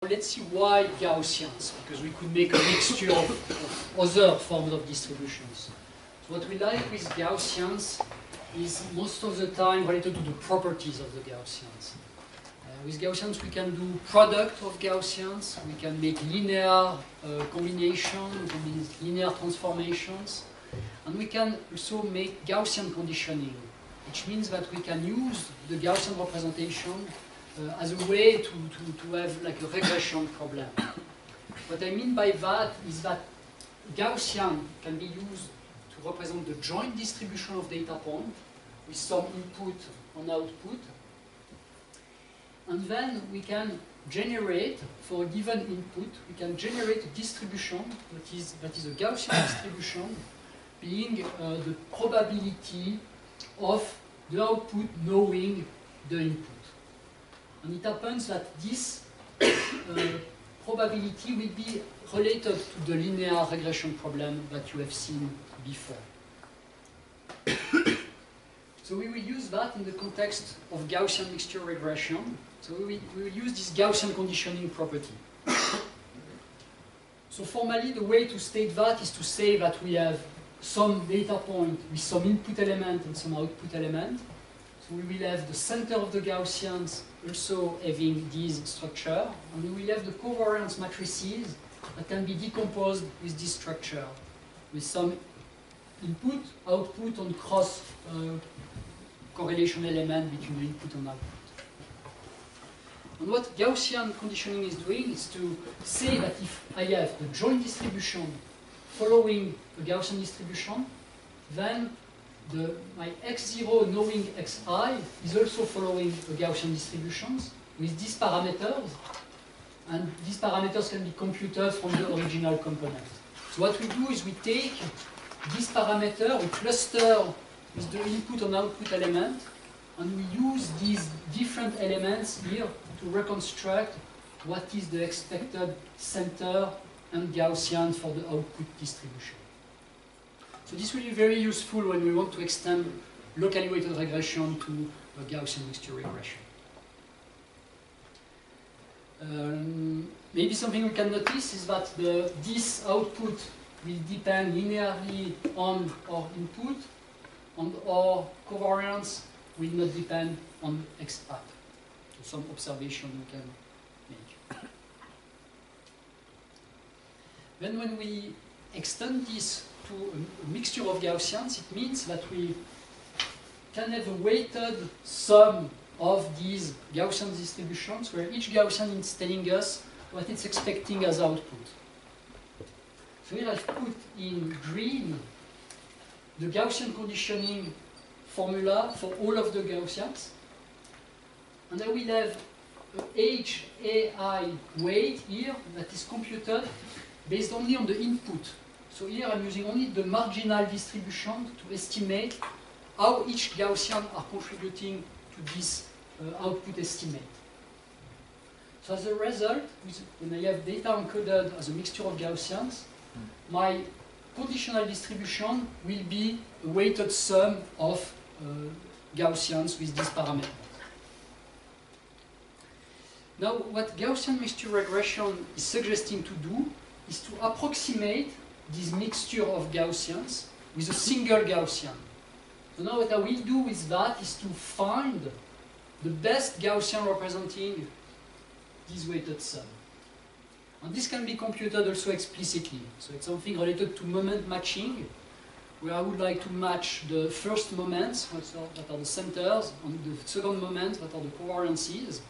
Let's see why Gaussians, because we could make a mixture of other forms of distributions. So what we like with Gaussians is most of the time related to the properties of the Gaussians. With Gaussians we can do product of Gaussians, we can make linear combination, we can make linear transformations, and we can also make Gaussian conditioning, which means that we can use the Gaussian representation as a way to have like a regression problem. What I mean by that is that Gaussian can be used to represent the joint distribution of data points with some input and output. And then we can generate, for a given input, we can generate a distribution that is a Gaussian distribution being the probability of the output knowing the input. And it happens that this probability will be related to the linear regression problem that you have seen before. So we will use that in the context of Gaussian mixture regression. So we will use this Gaussian conditioning property. So formally, the way to state that is to say that we have some data point with some input element and some output element. So we will have the center of the Gaussians also having this structure, and we will have the covariance matrices that can be decomposed with this structure, with some input, output, and cross correlation element between the input and output. And what Gaussian conditioning is doing is to say that if I have a joint distribution following a Gaussian distribution, then my x0 knowing xi is also following a Gaussian distribution with these parameters, and these parameters can be computed from the original component. So what we do is we take this parameter, we cluster with the input and output element, and we use these different elements here to reconstruct what is the expected center and Gaussian for the output distribution. So this will be very useful when we want to extend locally weighted regression to a Gaussian mixture regression. Maybe something we can notice is that this output will depend linearly on our input, and our covariance will not depend on x hat. So some observation we can make. Then when we extend this to a mixture of Gaussians, it means that we can have a weighted sum of these Gaussian distributions, where each Gaussian is telling us what it's expecting as output. So here I've put in green the Gaussian conditioning formula for all of the Gaussians, and I will have HAI weight here that is computed based only on the input. So here I'm using only the marginal distribution to estimate how each Gaussian are contributing to this output estimate. So as a result, when I have data encoded as a mixture of Gaussians, my conditional distribution will be a weighted sum of Gaussians with these parameters. Now, what Gaussian mixture regression is suggesting to do is to approximate this mixture of Gaussians with a single Gaussian. So now what I will do with that is to find the best Gaussian representing this weighted sum. And this can be computed also explicitly. So it's something related to moment matching, where I would like to match the first moments, that are the centers, and the second moments, that are the covariances.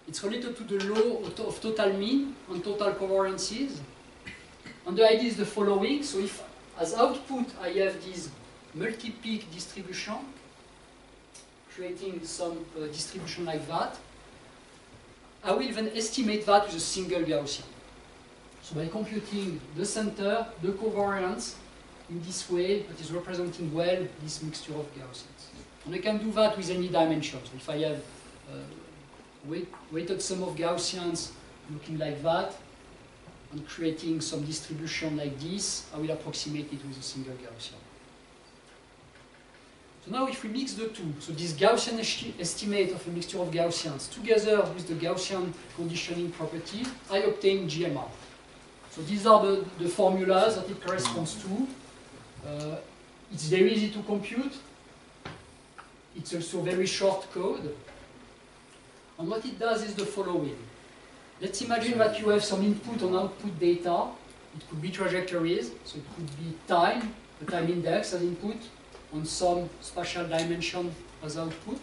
It's related to the law of total mean and total covariances. And the idea is the following. So if as output I have this multi-peak distribution, creating some distribution like that, I will then estimate that with a single Gaussian. So by computing the center, the covariance, in this way, that is representing well this mixture of Gaussians. And I can do that with any dimension. So if I have weighted sum of Gaussians looking like that, and creating some distribution like this, I will approximate it with a single Gaussian. So now if we mix the two, so this Gaussian estimate of a mixture of Gaussians together with the Gaussian conditioning property, I obtain GMR. So these are the formulas that it corresponds to. It's very easy to compute. It's also very short code. And what it does is the following. Let's imagine that you have some input and output data. It could be trajectories, so it could be time, the time index as input, on some spatial dimension as output.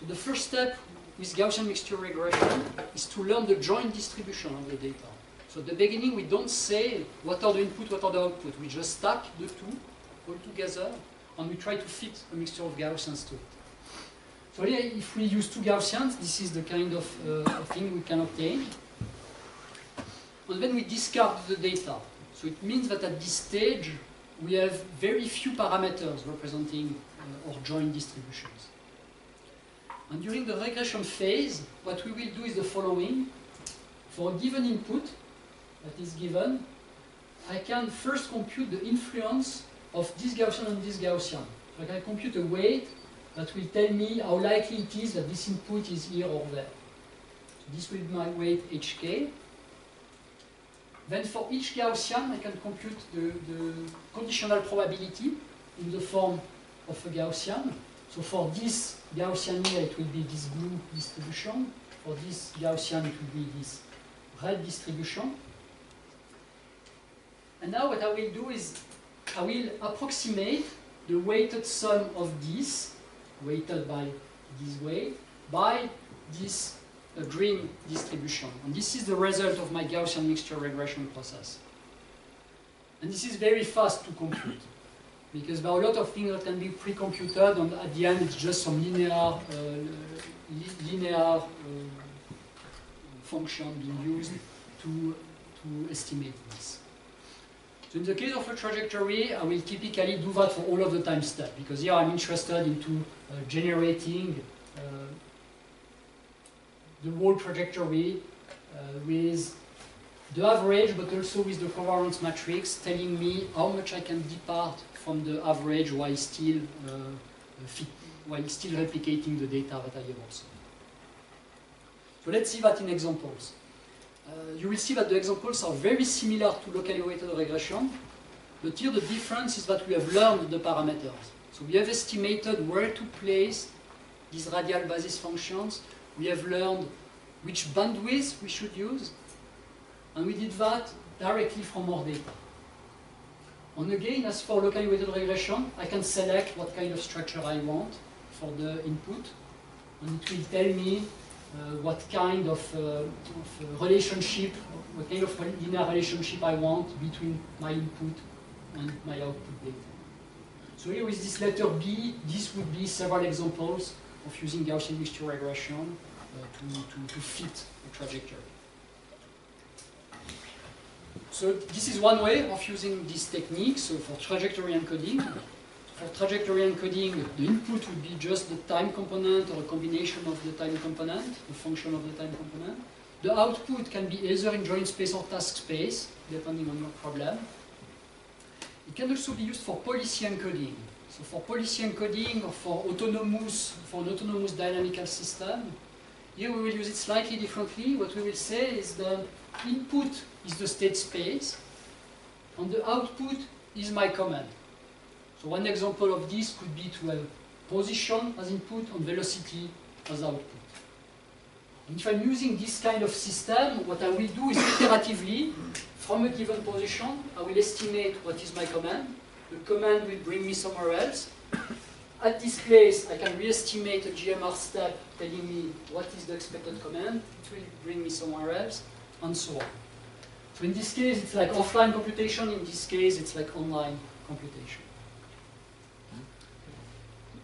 So the first step with Gaussian mixture regression is to learn the joint distribution of the data. So at the beginning we don't say what are the input, what are the output. We just stack the two all together and we try to fit a mixture of Gaussians to it. So here, if we use two Gaussians, this is the kind of thing we can obtain. And then we discard the data. So it means that at this stage, we have very few parameters representing our joint distributions. And during the regression phase, what we will do is the following. For a given input that is given, I can first compute the influence of this Gaussian and this Gaussian. So I can compute a weight that will tell me how likely it is that this input is here or there. So this will be my weight HK. Then for each Gaussian, I can compute the conditional probability in the form of a Gaussian. So for this Gaussian here, it will be this blue distribution. For this Gaussian, it will be this red distribution. And now what I will do is I will approximate the weighted sum of this, weighted by this weight, by this green distribution. And this is the result of my Gaussian mixture regression process. And this is very fast to compute, because there are a lot of things that can be pre-computed, and at the end it's just some linear function being used to estimate this. So in the case of a trajectory, I will typically do that for all of the time steps, because here I'm interested into generating the whole trajectory with the average, but also with the covariance matrix telling me how much I can depart from the average while still replicating the data that I have also. So let's see that in examples. You will see that the examples are very similar to locally weighted regression, but here the difference is that we have learned the parameters. So we have estimated where to place these radial basis functions. We have learned which bandwidth we should use, and we did that directly from our data. And again, as for locally weighted regression, I can select what kind of structure I want for the input, and it will tell me what kind of relationship, what kind of linear relationship I want between my input and my output data. So here with this letter B, this would be several examples of using Gaussian mixture regression to fit a trajectory. So this is one way of using this technique, so for trajectory encoding. For trajectory encoding, the input would be just the time component or a combination of the time component, the function of the time component. The output can be either in joint space or task space, depending on your problem. It can also be used for policy encoding. So for policy encoding or for an autonomous dynamical system, here we will use it slightly differently. What we will say is the input is the state space, and the output is my command. So one example of this could be to have position as input and velocity as output. And if I'm using this kind of system, what I will do is iteratively, from a given position, I will estimate what is my command. The command will bring me somewhere else. At this place, I can re-estimate a GMR step telling me what is the expected command. It will bring me somewhere else, and so on. So in this case, it's like offline computation. In this case, it's like online computation.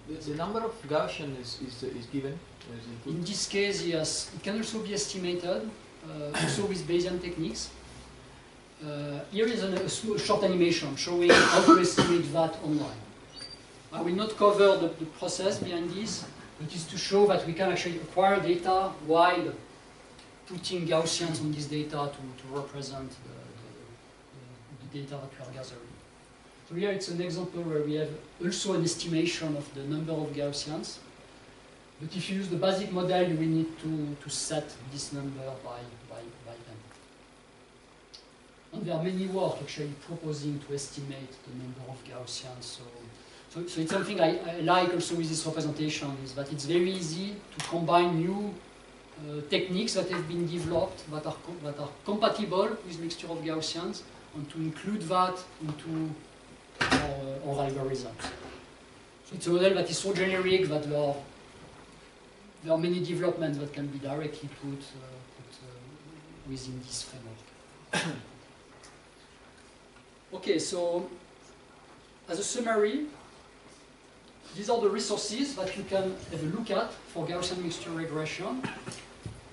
The number of Gaussian is given as input? In this case, yes. It can also be estimated, also with Bayesian techniques. Here is a short animation showing how to estimate that online. I will not cover the process behind this, but it is to show that we can actually acquire data while putting Gaussians on this data to represent the data that we are gathering. So So here it's an example where we have also an estimation of the number of Gaussians. But if you use the basic model, you will need to set this number by them. And there are many work actually proposing to estimate the number of Gaussians. So it's something I like also with this representation, is that it's very easy to combine new techniques that have been developed that are compatible with mixture of Gaussians, and to include that into our algorithms. So it's a model that is so generic that there are many developments that can be directly put within this framework. Okay, so as a summary, these are the resources that you can have a look at for Gaussian mixture regression.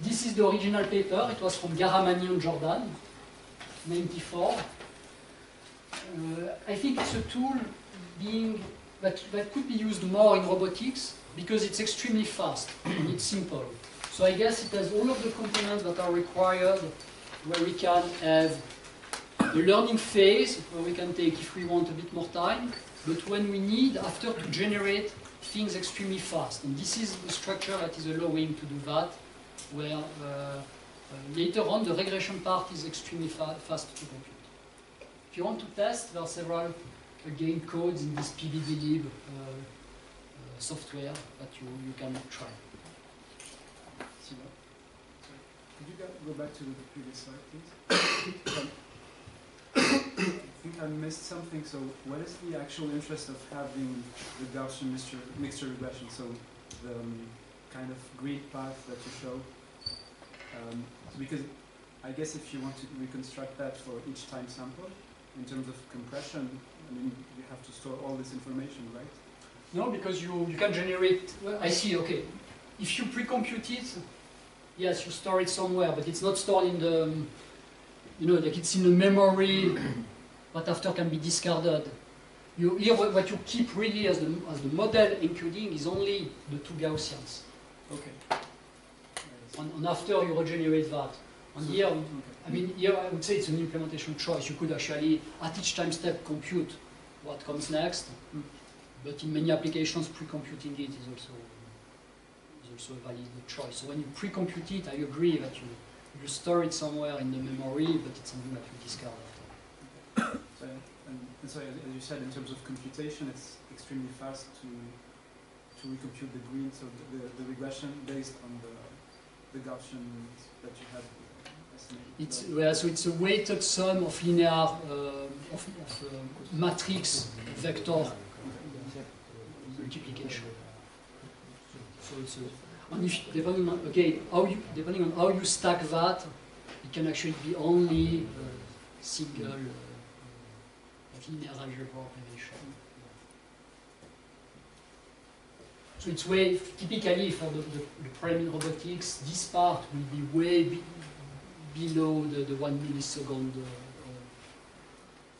This is the original paper. It was from Garamani and Jordan, 94. I think it's a tool that could be used more in robotics because it's extremely fast and it's simple. So I guess it has all of the components that are required, where we can have the learning phase, where we can take, if we want, a bit more time, but when we need, after, to generate things extremely fast. And this is the structure that is allowing to do that, where later on the regression part is extremely fast to compute. If you want to test, there are several, again, codes in this PBDlib software that you can try. Could you go back to the previous slide, please? I think I missed something. So what is the actual interest of having the Gaussian mixture regression? So the kind of grid path that you showed. Because I guess if you want to reconstruct that for each time sample, in terms of compression, I mean, you have to store all this information, right? No, because you can generate, well, I see, okay. If you pre-compute it, yes, you store it somewhere, but it's not stored in the, like it's in the memory, but after can be discarded. Here, what you keep really as the model encoding is only the two Gaussians. Okay. And after you regenerate that. And here, okay. I mean, here I would say it's an implementation choice. You could actually, at each time step, compute what comes next. But in many applications, pre-computing it is also a valid choice. So when you pre-compute it, I agree that you store it somewhere in the memory, but it's something that you discard after. So as you said, in terms of computation, it's extremely fast to recompute the grid, so the regression based on the Gaussian that you have estimated. So it's a weighted sum of linear matrix vector multiplication. So it's and if depending on how you stack that, it can actually be only a single linear algebra operation. So it's way, typically for the problem in robotics, this part will be way below the 1 millisecond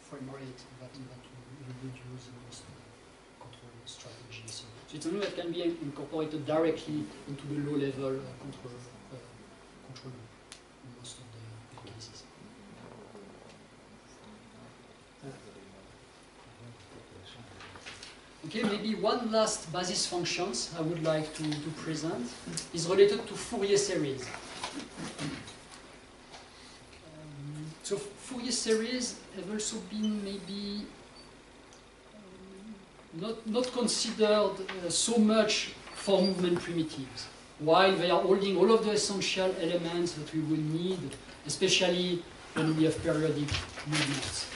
frame rate that we would use in most control strategies. So it's something that can be incorporated directly into the low-level control in most of the cases. Okay, maybe one last basis functions I would like to present is related to Fourier series. So Fourier series have also been maybe not considered so much for movement primitives, while they are holding all of the essential elements that we will need, especially when we have periodic movements.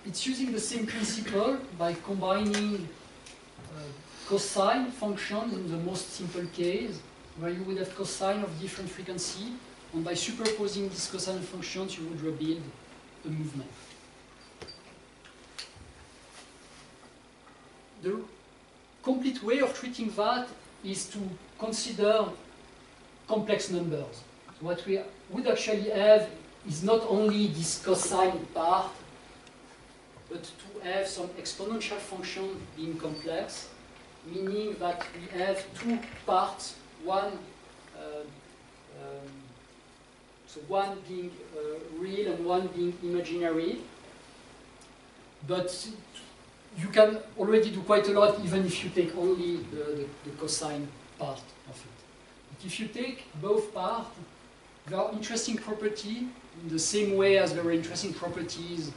It's using the same principle by combining cosine functions in the most simple case, where you would have cosine of different frequency, and by superposing these cosine functions, you would rebuild a movement. The complete way of treating that is to consider complex numbers. So what we would actually have is not only this cosine part, but to have some exponential function being complex, meaning that we have two parts, one being real and one being imaginary. but you can already do quite a lot even if you take only the cosine part of it. But if you take both parts, there are interesting properties in the same way as there were interesting properties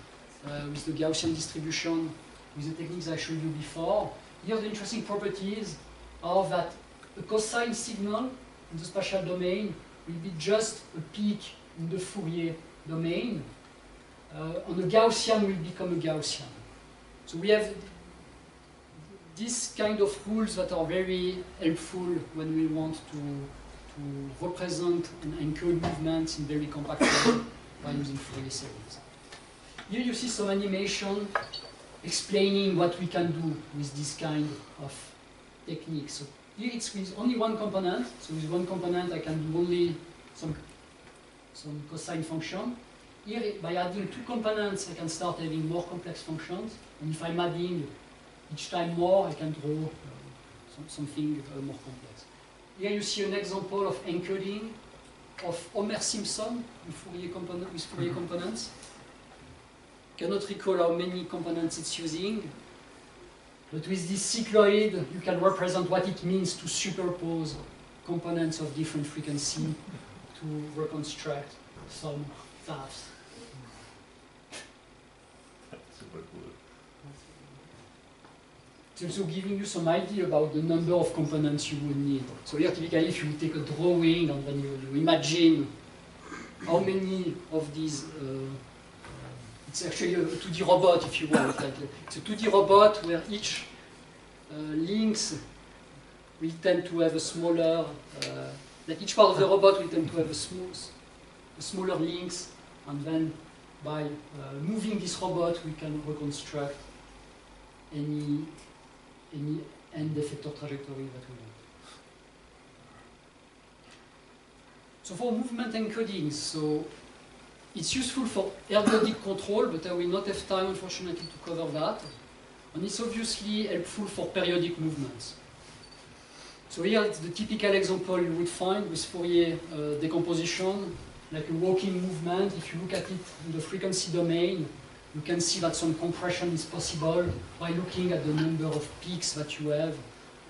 with the Gaussian distribution, with the techniques I showed you before. Here the interesting properties are that a cosine signal in the spatial domain will be just a peak in the Fourier domain, and a Gaussian will become a Gaussian. So we have this kind of rules that are very helpful when we want to represent and encode movements in very compact way by using Fourier series. Here you see some animation explaining what we can do with this kind of technique. So here it's with only one component. So with one component I can do only some cosine function. Here by adding two components I can start having more complex functions. And if I'm adding each time more, I can draw something more complex. Here you see an example of encoding of Homer Simpson with Fourier components. Cannot recall how many components it's using, but with this cycloid you can represent what it means to superpose components of different frequency to reconstruct some paths. Super cool. It's also giving you some idea about the number of components you would need. So here typically if you take a drawing and then you imagine how many of these it's actually a 2D robot, if you want. It's a 2D robot where each links will tend to have a smaller, that each part of the robot will tend to have a smaller links, and then by moving this robot we can reconstruct any end effector trajectory that we want. So for movement encoding, so it's useful for ergodic control, but I will not have time, unfortunately, to cover that. And it's obviously helpful for periodic movements. So here it's the typical example you would find with Fourier decomposition, like a walking movement. If you look at it in the frequency domain, you can see that some compression is possible by looking at the number of peaks that you have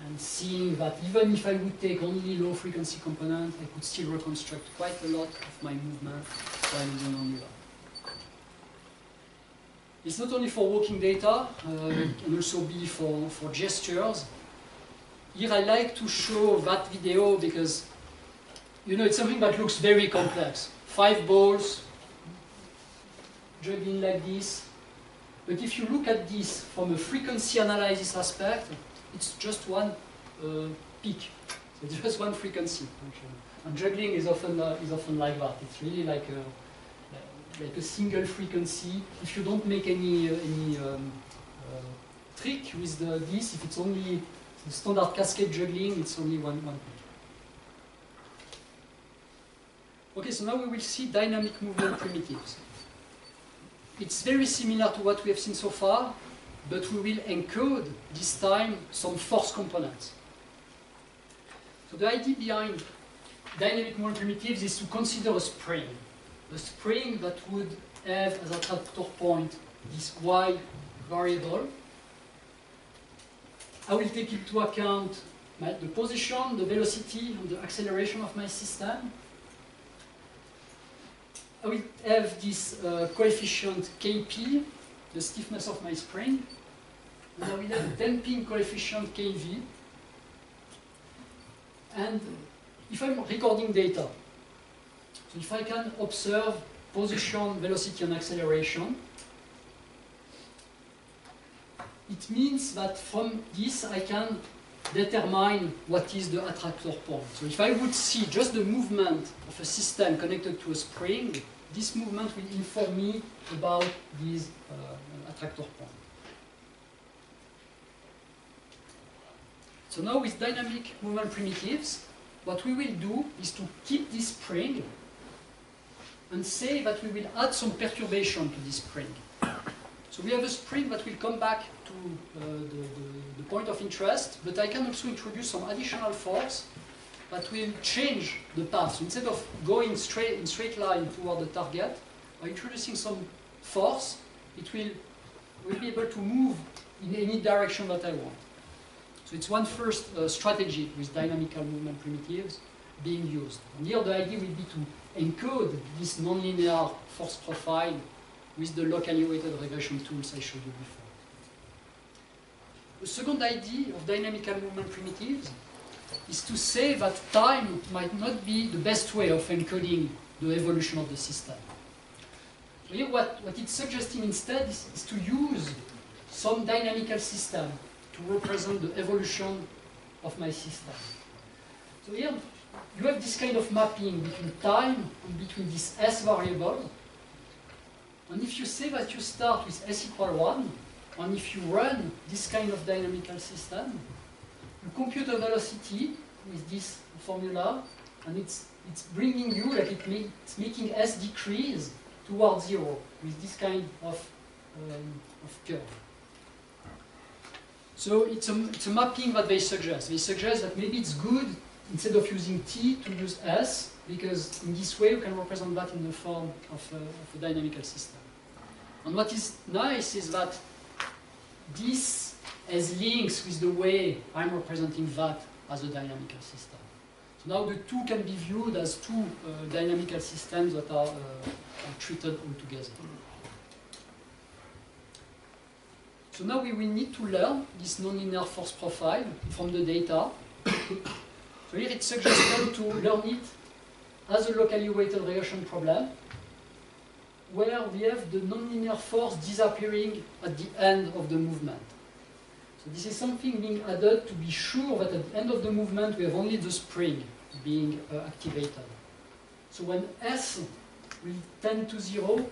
and seeing that even if I would take only low frequency component, I could still reconstruct quite a lot of my movement by using only that. It's not only for walking data, it can also be for gestures. Here I like to show that video because it's something that looks very complex. 5 balls, juggling like this. But if you look at this from a frequency analysis aspect, it's just one peak. So it's just one frequency. And juggling is often like that. It's really like a single frequency. If you don't make any trick with this, if it's only the standard cascade juggling, it's only one peak. Okay, so now we will see dynamic movement primitives. It's very similar to what we have seen so far, but we will encode, this time, some force components. So the idea behind dynamic movement primitives is to consider a spring that would have as attractor point this y variable. I will take into account the position, the velocity, and the acceleration of my system. I will have this coefficient Kp, the stiffness of my spring, and I will have a damping coefficient Kv. And if I'm recording data, so if I can observe position, velocity, and acceleration, it means that from this I can determine what is the attractor point. So if I would see just the movement of a system connected to a spring, this movement will inform me about this attractor point. So now with dynamic movement primitives, what we will do is to keep this spring and say that we will add some perturbation to this spring. So we have a spring that will come back to the point of interest, but I can also introduce some additional force that will change the path. So instead of going in straight line toward the target, by introducing some force, it will will be able to move in any direction that I want. So it's one first strategy with dynamical movement primitives being used. And here the idea will be to encode this nonlinear force profile with the locally weighted regression tools I showed you before. The second idea of dynamical movement primitives is to say that time might not be the best way of encoding the evolution of the system. So here what it's suggesting instead is to use some dynamical system to represent the evolution of my system. So here you have this kind of mapping between time and between this S variable. And if you say that you start with S equal 1, and if you run this kind of dynamical system, you compute a velocity with this formula, and it's bringing you, like it's making S decrease towards 0 with this kind of curve. So it's a mapping that they suggest. They suggest that maybe it's good, instead of using T, to use S, because in this way you can represent that in the form of a dynamical system. And what is nice is that this has links with the way I'm representing that as a dynamical system. So now the two can be viewed as two dynamical systems that are treated all together. So now we will need to learn this nonlinear force profile from the data. So here it's suggested to learn it as a locally weighted regression problem, where we have the nonlinear force disappearing at the end of the movement. So this is something being added to be sure that at the end of the movement we have only the spring being activated. So when S will tend to 0,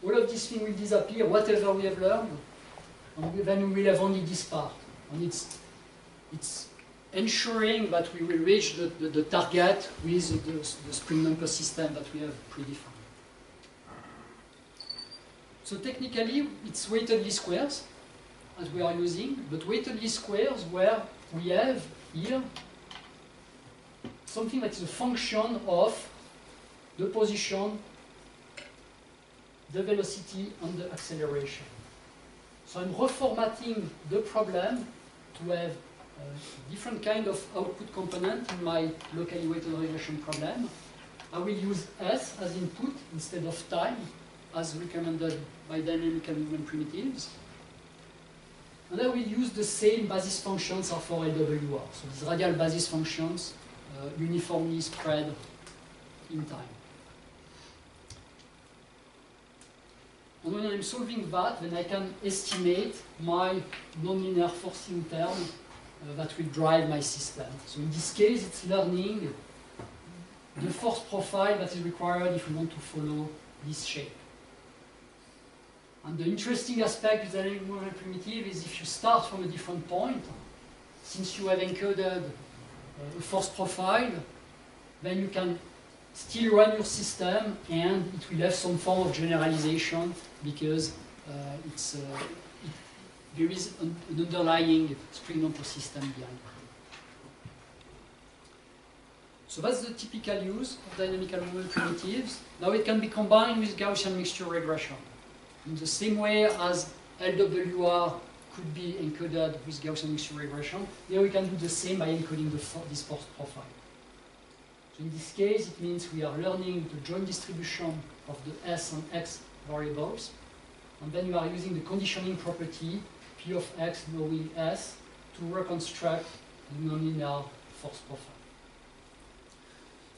all of this thing will disappear, whatever we have learned, and then we will have only this part. And it's ensuring that we will reach the target with the spring number system that we have predefined. So technically, it's weighted least squares as we are using, but weighted least squares where we have here something that is a function of the position, the velocity, and the acceleration. So I'm reformatting the problem to have a different kind of output component in my locally weighted regression problem. I will use S as input instead of time, as recommended by dynamical movement primitives. And I will use the same basis functions are for LWR. So these radial basis functions uniformly spread in time. And when I'm solving that, then I can estimate my nonlinear forcing term that will drive my system. So in this case, it's learning the force profile that is required if we want to follow this shape. And the interesting aspect with dynamic movement primitive is if you start from a different point, since you have encoded a force profile, then you can still run your system and it will have some form of generalization because there is an underlying spring number system behind. So that's the typical use of dynamical movement primitives. Now it can be combined with Gaussian mixture regression. In the same way as LWR could be encoded with Gaussian mixture regression, here we can do the same by encoding this force profile. So in this case, it means we are learning the joint distribution of the S and X variables, and then we are using the conditioning property P of X knowing S to reconstruct the nonlinear force profile.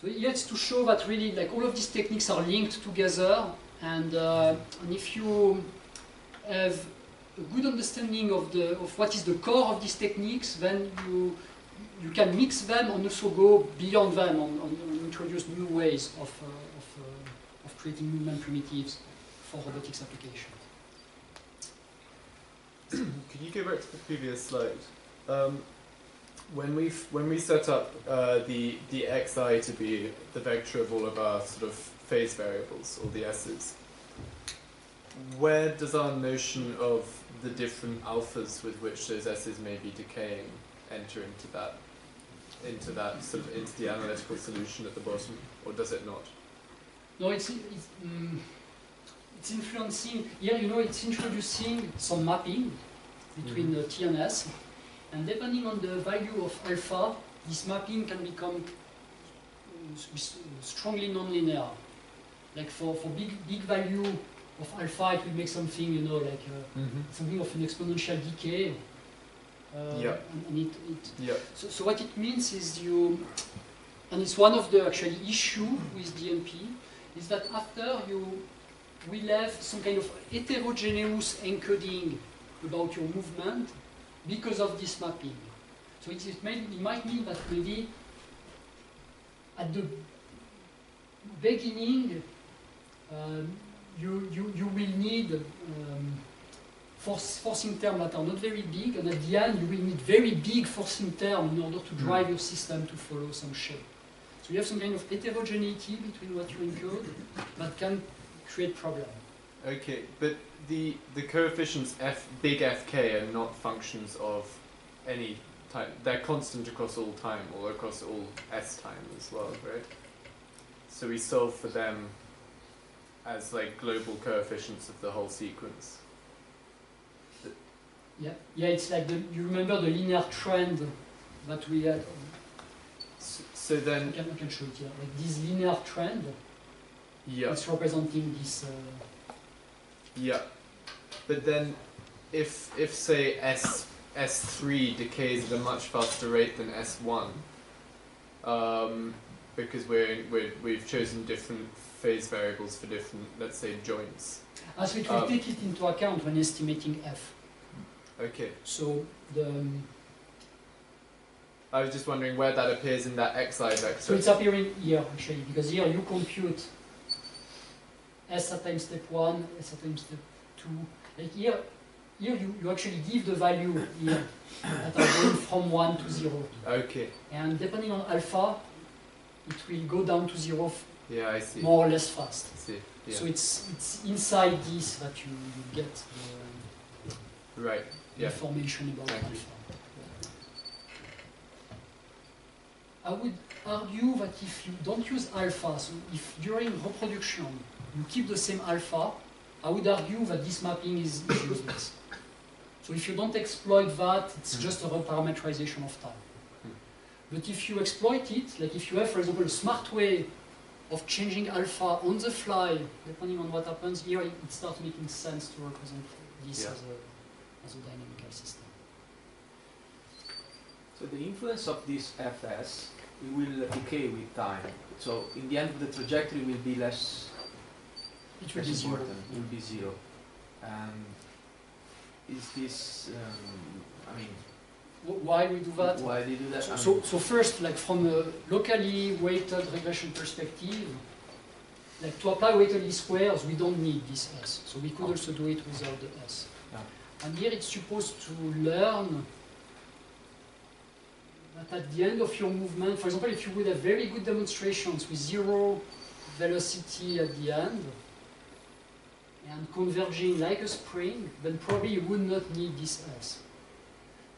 So here it's to show that really, like, all of these techniques are linked together, and if you have a good understanding of what is the core of these techniques, then you can mix them and also go beyond them and introduce new ways of creating movement primitives for robotics application. Could you go back to the previous slide? When we set up the xi to be the vector of all of our sort of phase variables, or the s's, where does our notion of the different alphas with which those s's may be decaying enter into the analytical solution at the bottom, or does it not? No, it's influencing, here you know it's introducing some mapping between T and S, and depending on the value of alpha, this mapping can become strongly nonlinear. Like for big value of alpha, it will make something, you know, like something of an exponential decay. So what it means is and it's one of the actually issue with DMP, is that after you will have some kind of heterogeneous encoding about your movement because of this mapping. So it might mean that maybe at the beginning you will need forcing terms that are not very big, and at the end you will need very big forcing terms in order to drive your system to follow some shape. So you have some kind of heterogeneity between what you encode that can create problems. Okay, but the coefficients big Fk are not functions of any type. They're constant across all time, or across all S time as well, right? So we solve for them as like global coefficients of the whole sequence. Yeah, it's like you remember the linear trend that we had. So then I can show it here. Like this linear trend. Yeah. It's representing this. Yeah, but then if say S3 decays at a much faster rate than S1, because we've chosen different phase variables for different, let's say, joints. So it will take it into account when estimating F. Okay. So I was just wondering where that appears in that xi vector. So it's appearing here actually, because here you compute S at time step 1, S at time step 2. Like here you actually give the value here that are going from 1 to 0. Okay. And depending on alpha, it will go down to 0 yeah, I see. more or less fast. I see. Yeah. So it's inside this that you get the right. Yeah. information about Thank alpha. you. I would argue that if you don't use alpha, so if during reproduction you keep the same alpha, I would argue that this mapping is useless. So if you don't exploit that, it's just a reparametrization of time. But if you exploit it, like if you have, for example, a smart way of changing alpha on the fly, depending on what happens, here it starts making sense to represent this as a dynamical system. So the influence of this Fs will decay with time. So in the end, the trajectory will be less. It will be zero. Important. It will be zero. Is this? I mean, why we do that? Why they do that? So first, like from a locally weighted regression perspective, like to apply weighted least squares, we don't need this S. So we could also do it without the S. Yeah. And here it's supposed to learn that at the end of your movement, for example, if you would have very good demonstrations with zero velocity at the end, and converging like a spring, then probably you would not need this S.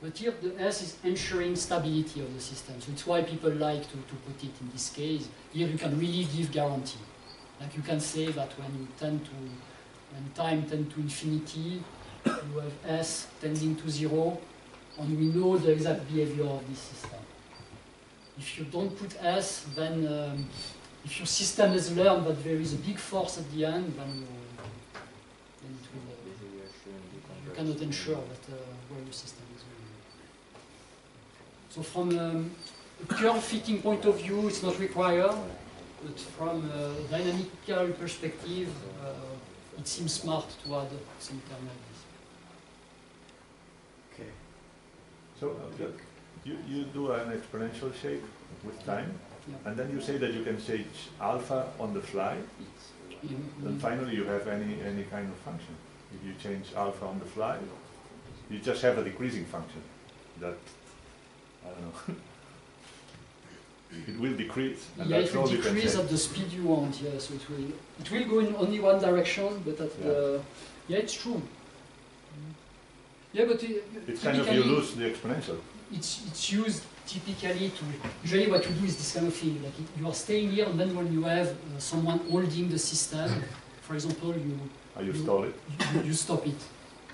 But here the S is ensuring stability of the system. So it's why people like to put it in this case. Here you can really give guarantee. Like you can say that when time tends to infinity, you have S tending to 0, and we know the exact behavior of this system. If you don't put S, then if your system has learned that there is a big force at the end, then you cannot ensure that where your system is going. So from a curve fitting point of view, it's not required, but from a dynamical perspective, it seems smart to add some term like this. Okay. So you do an exponential shape with time, Yeah. and then you say that you can change alpha on the fly. Then finally you have any kind of function. If you change alpha on the fly, you just have a decreasing function. That, I don't know. It will decrease, and Yeah, that's it will all you can decrease say. at the speed you want, yeah, so it will go in only one direction, but at the, yeah, it's true. Yeah, but It's kind of, you lose the exponential. It's used typically to, usually what you do is this kind of thing, like you are staying here, and then when you have someone holding the system, for example, Or you stall it? you stop it.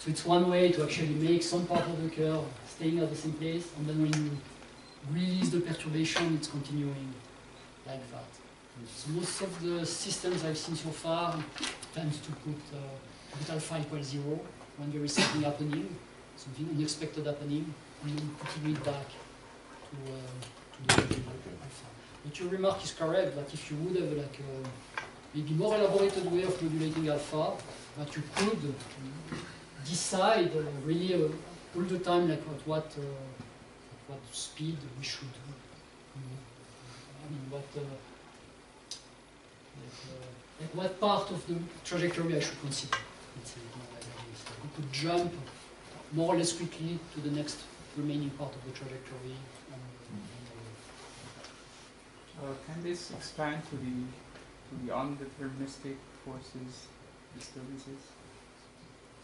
So it's one way to actually make some part of the curve staying at the same place, and then when you release the perturbation, it's continuing like that. So most of the systems I've seen so far tend to put alpha equals 0 when there is something happening, something unexpected happening, and then putting it back to the alpha. But your remark is correct that if you would have like maybe more elaborated way of modulating alpha, that you could decide really all the time like at what speed we should, I mean like what part of the trajectory I should consider. Let's say, like we could jump more or less quickly to the next remaining part of the trajectory. Can this expand to the undeterministic forces, disturbances?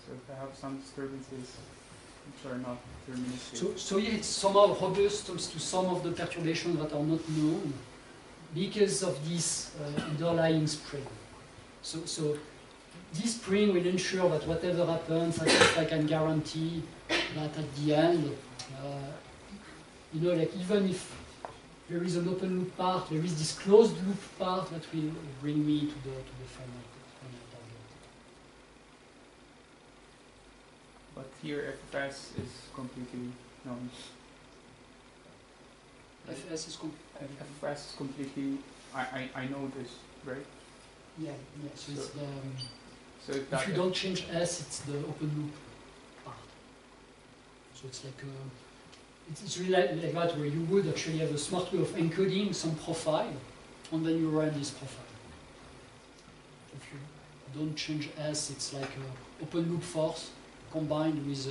So if I have some disturbances which are not deterministic. So yeah, it's somehow robust to some of the perturbations that are not known because of this underlying spring. So this spring will ensure that whatever happens, at least I can guarantee that at the end, you know, like even if there is an open loop part, there is this closed loop part that will bring me to the final target. But here FFS is completely known. FS is FFS is completely, I know this, right? yeah. So it's the, So if you don't change S, it's the open loop part. So it's like it's really like that, where you would actually have a smart way of encoding some profile, and then you run this profile. If you don't change S, it's like an open loop force combined with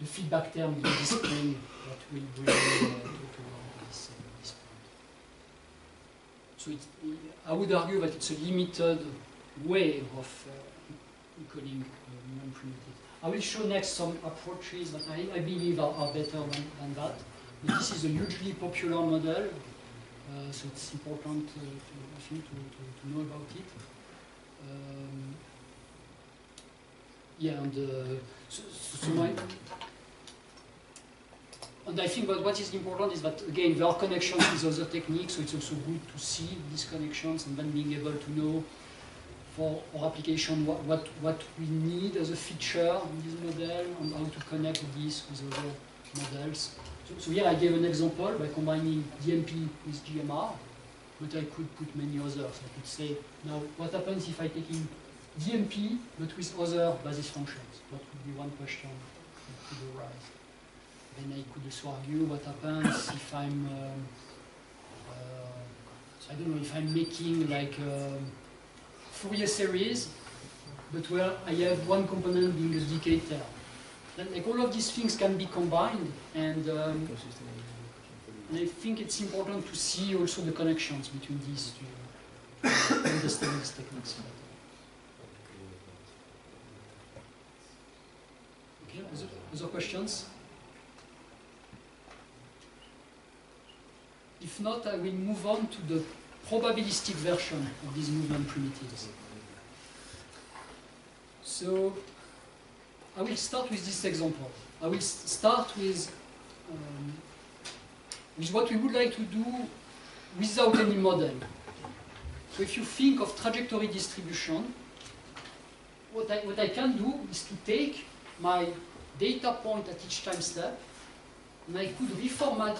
the feedback term in this spring that will bring you to this point. So I would argue that it's a limited way of encoding Newman primitives. I will show next some approaches that I believe are better than that. But this is a hugely popular model, so it's important I think to know about it. And I think that what is important is that, again, there are connections with other techniques, so it's also good to see these connections and then being able to know for our application what we need as a feature in this model and how to connect this with other models. So here I gave an example by combining DMP with GMR, but I could put many others. I could say, now what happens if I take in DMP but with other basis functions? What would be one question that could arise? Then I could also argue what happens if I'm, so I don't know, if I'm making like Fourier series, but where I have one component being a decay term. Then like all of these things can be combined, and I think it's important to see also the connections between these two to understand these techniques. Okay, other questions? If not, I will move on to the probabilistic version of these movement primitives. So I will start with this example. I will start with what we would like to do without any model. So if you think of trajectory distribution, what I can do is to take my data point at each time step, and I could reformat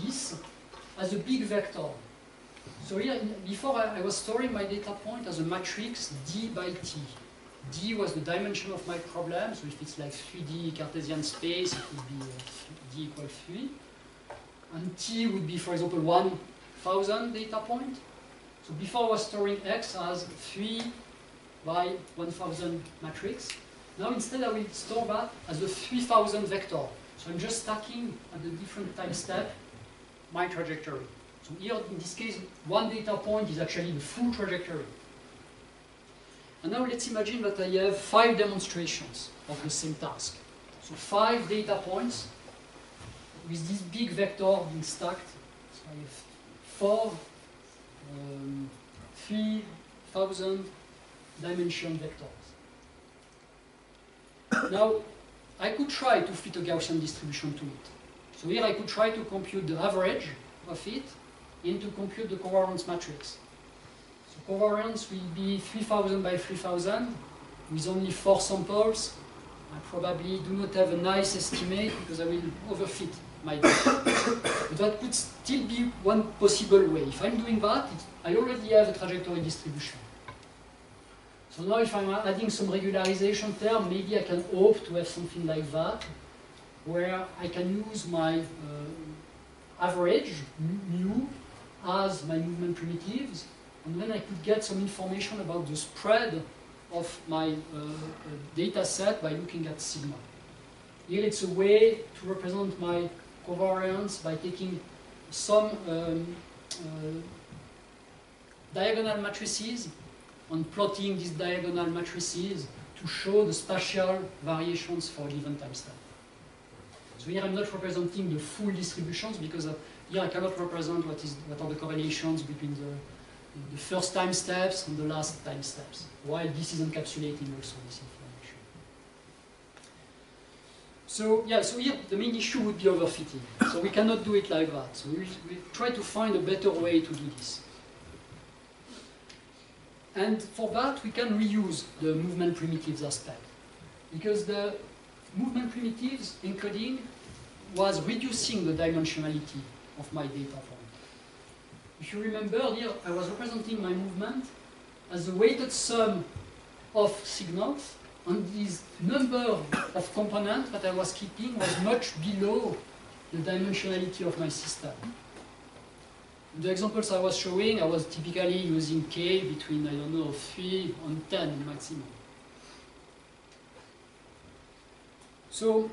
this as a big vector. So here, before I was storing my data point as a matrix d by t. D was the dimension of my problem, so if it's like 3D Cartesian space, it would be d equals 3. And t would be, for example, 1,000 data point. So before I was storing x as 3 by 1,000 matrix. Now instead I will store that as a 3,000 vector. So I'm just stacking at the different time step my trajectory. So here, in this case, one data point is actually the full trajectory. And now let's imagine that I have 5 demonstrations of the same task. So 5 data points with this big vector being stacked. So I have 4, 3,000, dimension vectors. Now, I could try to fit a Gaussian distribution to it. So here I could try to compute the average of it and to compute the covariance matrix. So covariance will be 3000 by 3000 with only 4 samples. I probably do not have a nice estimate because I will overfit my data. But that could still be one possible way. If I'm doing that, I already have a trajectory distribution. So now if I'm adding some regularization term, maybe I can hope to have something like that, where I can use my average, mu, as my movement primitives, and then I could get some information about the spread of my data set by looking at sigma. Here it's a way to represent my covariance by taking some diagonal matrices and plotting these diagonal matrices to show the spatial variations for a given time step. So here I'm not representing the full distributions because here I cannot represent what are the correlations between the first time steps and the last time steps, while this is encapsulating also this information. So yeah, so here the main issue would be overfitting. So we cannot do it like that. So we try to find a better way to do this. And for that we can reuse the movement primitives aspect, because the movement primitives encoding was reducing the dimensionality of my data point. If you remember here, I was representing my movement as a weighted sum of signals, and this number of components that I was keeping was much below the dimensionality of my system. In the examples I was showing, I was typically using k between, I don't know, 3 and 10 maximum. So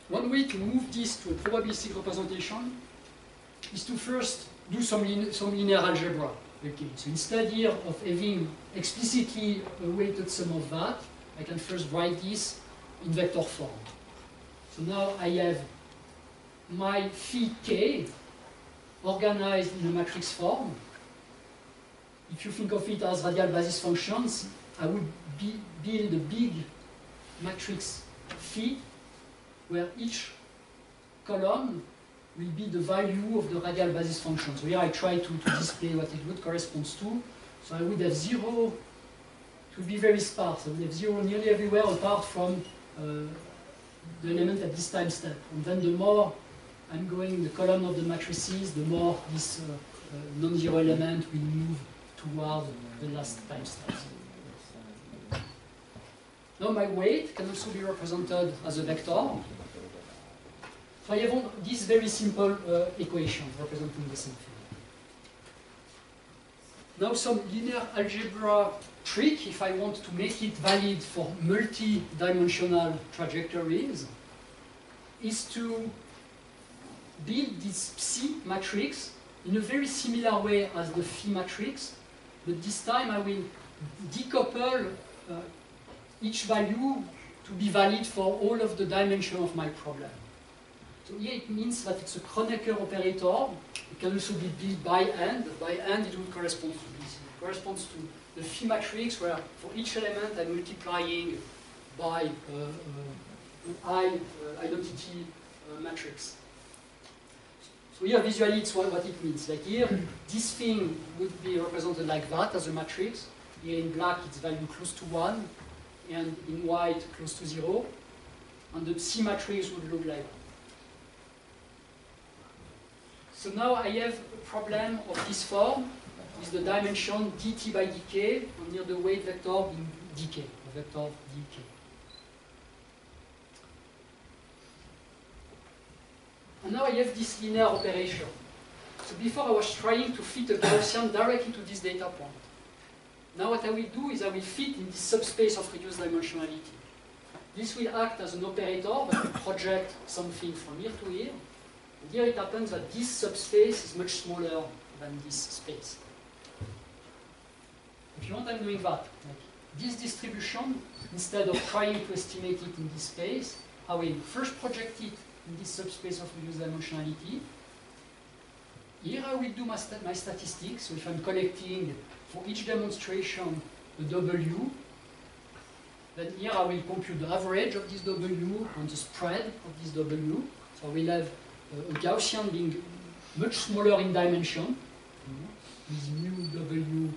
one way to move this to a probabilistic representation is to first do some linear algebra. Okay, so instead here of having explicitly a weighted sum of that, I can first write this in vector form. So now I have my phi k organized in a matrix form. If you think of it as radial basis functions, I would build a big matrix phi where each column will be the value of the radial basis function. So here I try to display what it would correspond to. So I would have 0, it would be very sparse. I would have 0 nearly everywhere apart from the element at this time step. And then the more I'm going in the column of the matrices, the more this non-zero element will move toward the last time step. Now my weight can also be represented as a vector. So I have this very simple equation representing the same thing. Now some linear algebra trick, if I want to make it valid for multi-dimensional trajectories, is to build this psi matrix in a very similar way as the phi matrix, but this time I will decouple each value to be valid for all of the dimensions of my problem. So here it means that it's a Kronecker operator. It can also be built by hand. By hand it will correspond to this. It corresponds to the phi matrix where for each element I'm multiplying by an identity matrix. So here visually it's what it means. Like here, this thing would be represented like that as a matrix. Here in black its value close to 1, and in white close to 0. And the psi matrix would look like that. So now I have a problem of this form with the dimension dt by dk, and near the weight vector being dk, the vector of dk. And now I have this linear operation. So before I was trying to fit a Gaussian directly to this data point. Now what I will do is I will fit in this subspace of reduced dimensionality. This will act as an operator that will project something from here to here. And here it happens that this subspace is much smaller than this space. If you want, I'm doing that. Like this distribution, instead of trying to estimate it in this space, I will first project it in this subspace of reduced dimensionality. Here I will do my statistics. So if I'm collecting for each demonstration a W, Then here I will compute the average of this W and the spread of this W. So we'll have a Gaussian being much smaller in dimension, with mu W,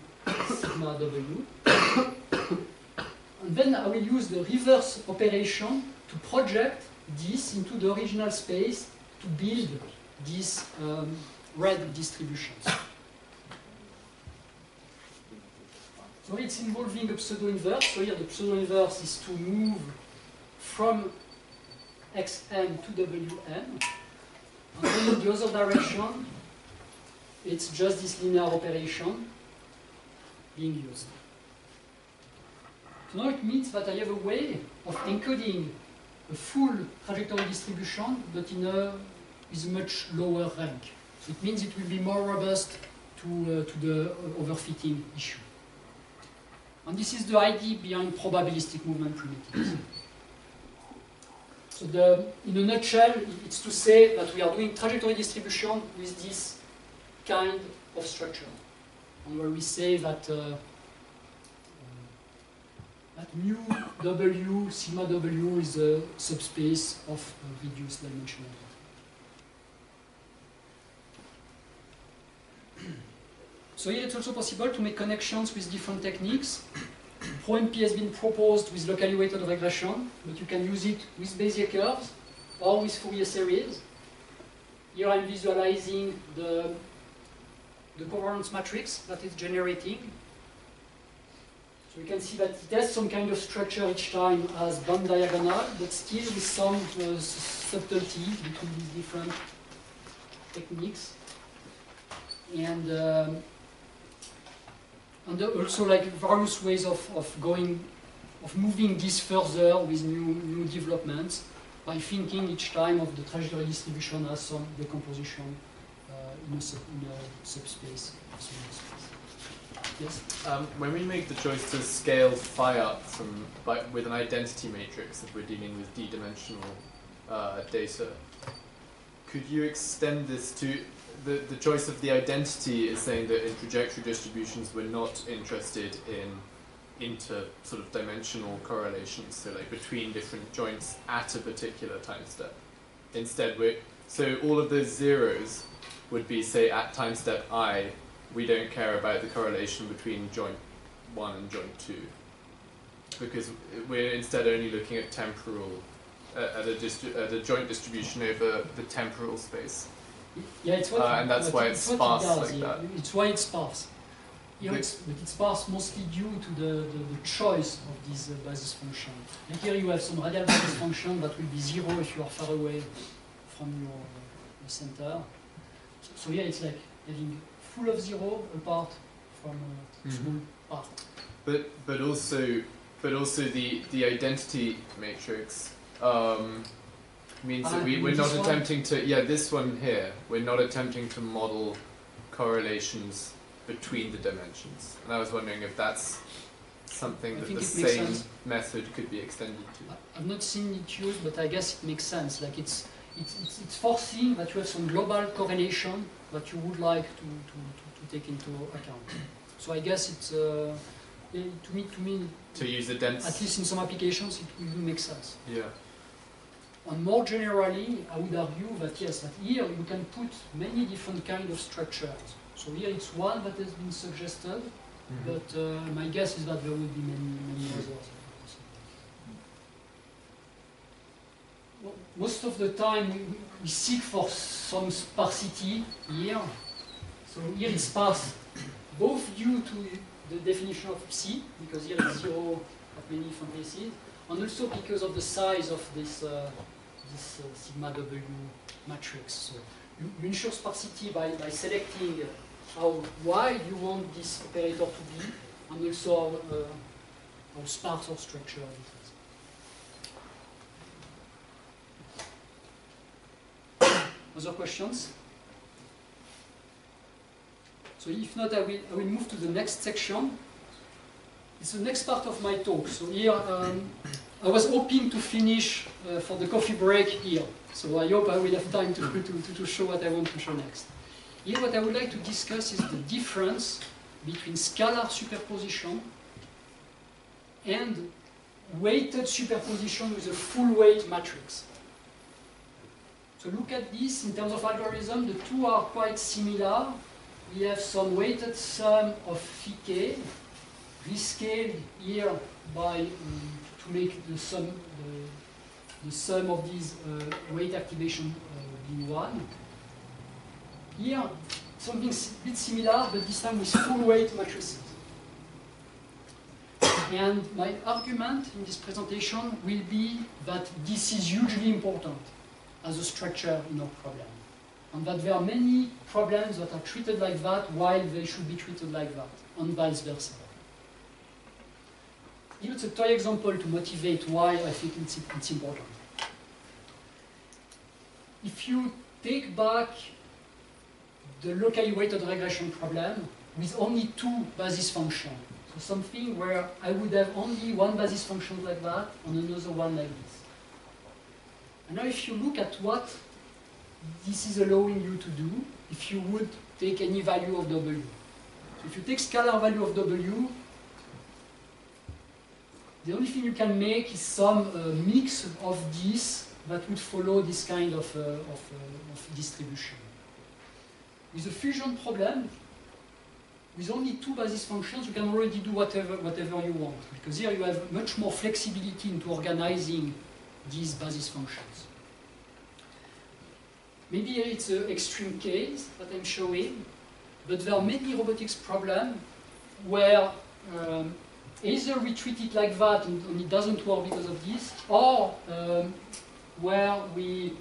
sigma W. And then I will use the reverse operation to project this into the original space to build these red distributions. So it's involving a pseudo-inverse. So here the pseudo-inverse is to move from xn to wn. And then in the other direction, it's just this linear operation being used. So now it means that I have a way of encoding a full trajectory distribution, but in with a much lower rank. So it means it will be more robust to the overfitting issue. And this is the idea behind probabilistic movement primitives. So in a nutshell, it's to say that we are doing trajectory distribution with this kind of structure. And where we say that, that mu W, sigma W is a subspace of reduced dimensional. So here it's also possible to make connections with different techniques. ProMP has been proposed with locally weighted regression, but you can use it with Bezier curves or with Fourier series. Here I'm visualizing the covariance matrix that it's generating. So you can see that it has some kind of structure each time as band diagonal, but still with some subtlety between these different techniques. And also like various ways of moving this further with new developments by thinking each time of the trajectory distribution as some decomposition in a subspace. Yes? When we make the choice to scale phi up with an identity matrix, if we're dealing with d-dimensional data, could you extend this to the choice of the identity is saying that in trajectory distributions we're not interested in sort of dimensional correlations, so like between different joints at a particular time step. Instead, so all of those zeros would be, say, at time step I, we don't care about the correlation between joint 1 and joint 2, because we're instead only looking at temporal, at a joint distribution over the temporal space. Yeah, it's what and that's why it's sparse like that. It's why it's sparse. Here but it's sparse mostly due to the choice of this basis function. And here you have some radial basis function that will be 0 if you are far away from your center. So here it's like having full of 0 apart from a small part. But also the identity matrix means that we're not attempting to, this one here, we're not attempting to model correlations between the dimensions. And I was wondering if that's something that the same method could be extended to. I've not seen it used, but I guess it makes sense. Like it's foreseeing that you have some global correlation that you would like to take into account. So I guess it's to me to use the dense, at least in some applications, it will make sense. Yeah. And more generally, I would argue that yes, that here you can put many different kind of structures. So here it's one that has been suggested, but my guess is that there will be many others. Well, most of the time we seek for some sparsity here. So here it's sparse, both due to the definition of psi, because here it's 0 at many different places, and also because of the size of this sigma W matrix. So you ensure sparsity by selecting how wide you want this operator to be, and also how sparse or structure it is. Other questions? So if not, I will move to the next section. It's the next part of my talk. So here, I was hoping to finish for the coffee break here. So I hope I will have time to show what I want to show next. Here what I would like to discuss is the difference between scalar superposition and weighted superposition with a full weight matrix. So look at this in terms of algorithm. The two are quite similar. We have some weighted sum of phi k, rescaled here by to make the sum of these weight activation be 1. Here, something a bit similar, but this time with full weight matrices. And my argument in this presentation will be that this is hugely important as a structure in our problem. And that there are many problems that are treated like that while they should be treated like that, and vice versa. Here's a toy example to motivate why I think it's important. If you take back the locally weighted regression problem with only 2 basis functions, so something where I would have only one basis function like that and another one like this. And now if you look at what this is allowing you to do, if you would take any value of W. So if you take scalar value of W, the only thing you can make is some mix of this that would follow this kind of distribution. With a fusion problem, with only 2 basis functions, you can already do whatever you want, because here you have much more flexibility into organizing these basis functions. Maybe here it's an extreme case that I'm showing, but there are many robotics problems where either we treat it like that and it doesn't work because of this, or where we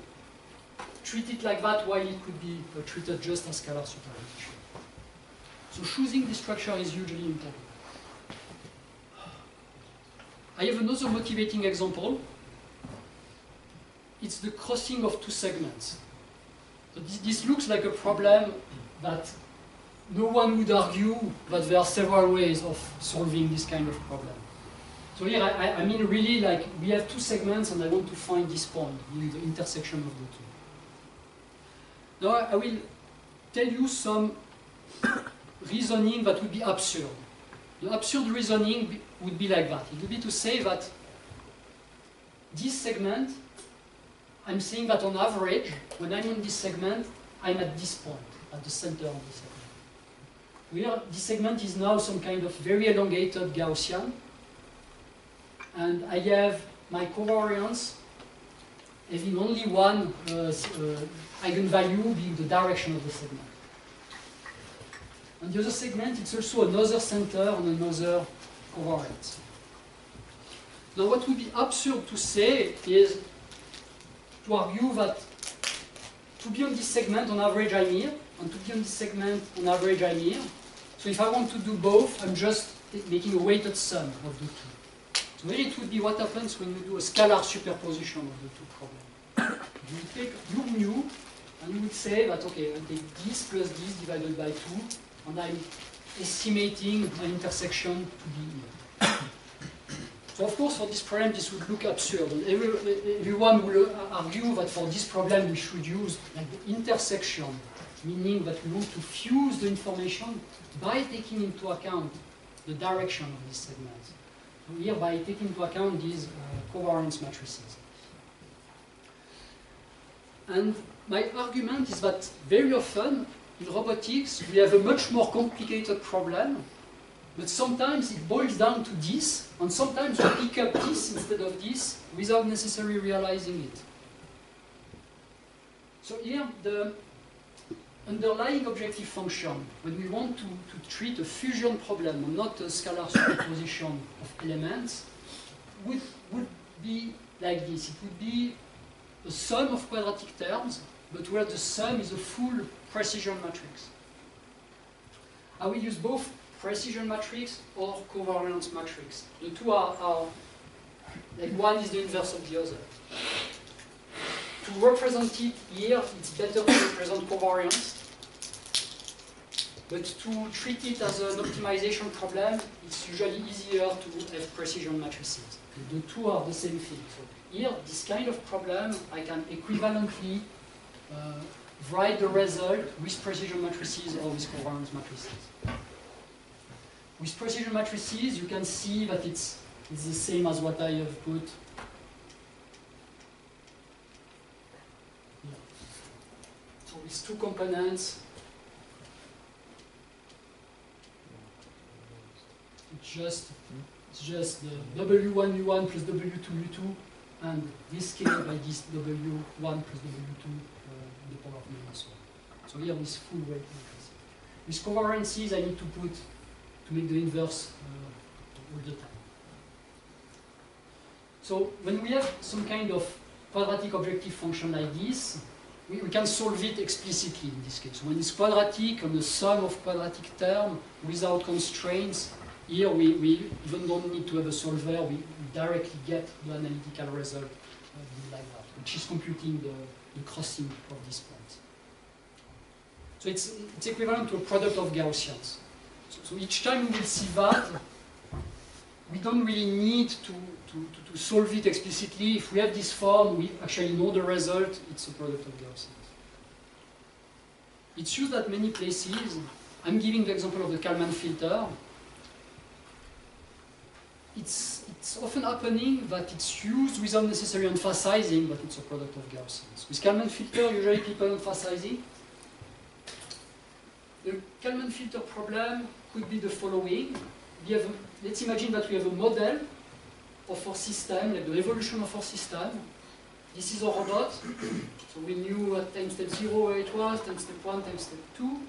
treat it like that while it could be treated just as scalar superposition. So choosing this structure is hugely important. I have another motivating example. It's the crossing of 2 segments. So this looks like a problem that no one would argue that there are several ways of solving this kind of problem. So here, I mean really like we have 2 segments and I want to find this point in the intersection of the 2. Now I will tell you some reasoning that would be absurd. The absurd reasoning would be like that. It would be to say that this segment, I'm saying that on average, when I'm in this segment, I'm at this point, at the center of the segment. Here, this segment is now some kind of very elongated Gaussian, and I have my covariance having only one eigenvalue being the direction of the segment. On the other segment, it's also another center and another covariance. Now, what would be absurd to say is to argue that to be on this segment, on average, I'm here, and to be on this segment, on average, I'm here. So if I want to do both, I'm just making a weighted sum of the 2. So here it would be what happens when you do a scalar superposition of the 2 problems. You take your mu, and you would say that, okay, I take this plus this divided by 2, and I'm estimating an intersection to be here. So of course, for this problem, this would look absurd. And everyone will argue that for this problem, we should use like the intersection, meaning that we want to fuse the information by taking into account the direction of this segment. So here, by taking into account these covariance matrices. And my argument is that very often, in robotics, we have a much more complicated problem, but sometimes it boils down to this, and sometimes we pick up this instead of this without necessarily realizing it. So here, the underlying objective function, when we want to treat a fusion problem and not a scalar superposition of elements, would be like this. It would be a sum of quadratic terms, but where the sum is a full precision matrix. I will use both precision matrix or covariance matrix. The two are like one is the inverse of the other. To represent it here, it's better to represent covariance. But to treat it as an optimization problem, it's usually easier to have precision matrices. The two are the same thing. So here, this kind of problem, I can equivalently write the result with precision matrices or with covariance matrices. With precision matrices, you can see that it's It's the same as what I have put here. So with two components, it's just the W1U1 plus W2U2, and this scale by this W1 plus W2 to the power of minus 1. So here with full weight matrix. With covariances, I need to make the inverse all the time. So when we have some kind of quadratic objective function like this, we can solve it explicitly in this case. When it's quadratic on the sum of quadratic terms without constraints, here we even don't need to have a solver, we directly get the analytical result like that, which is computing the crossing of these points. So it's equivalent to a product of Gaussians. So each time we will see that, we don't really need to solve it explicitly. If we have this form, we actually know the result, it's a product of Gaussians. It's used at many places. I'm giving the example of the Kalman filter. It's often happening that it's used without necessarily emphasizing, but it's a product of Gaussians. With Kalman filter, usually people emphasize it. The Kalman filter problem could be the following. Let's imagine that we have a model of our system, like the evolution of our system. This is a robot. So we knew at time step 0 where it was, time step 1, time step 2.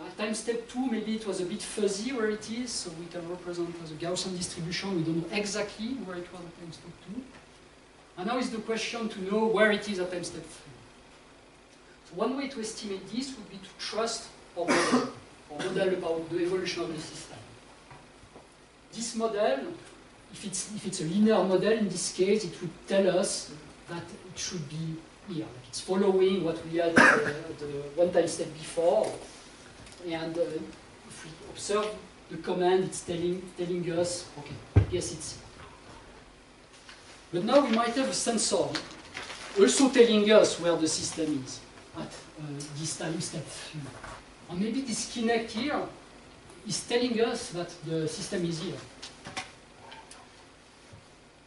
At time step 2, maybe it was a bit fuzzy where it is, so we can represent as a Gaussian distribution. We don't know exactly where it was at time step 2. And now is the question to know where it is at time step 3. So one way to estimate this would be to trust our model about the evolution of the system. This model, if it's a linear model, in this case, it would tell us that it should be here. Like it's following what we had at the one time step before. And if we observe the command, it's telling us, okay, I guess it's here. But now we might have a sensor also telling us where the system is at this time step 3. And maybe this Kinect here is telling us that the system is here.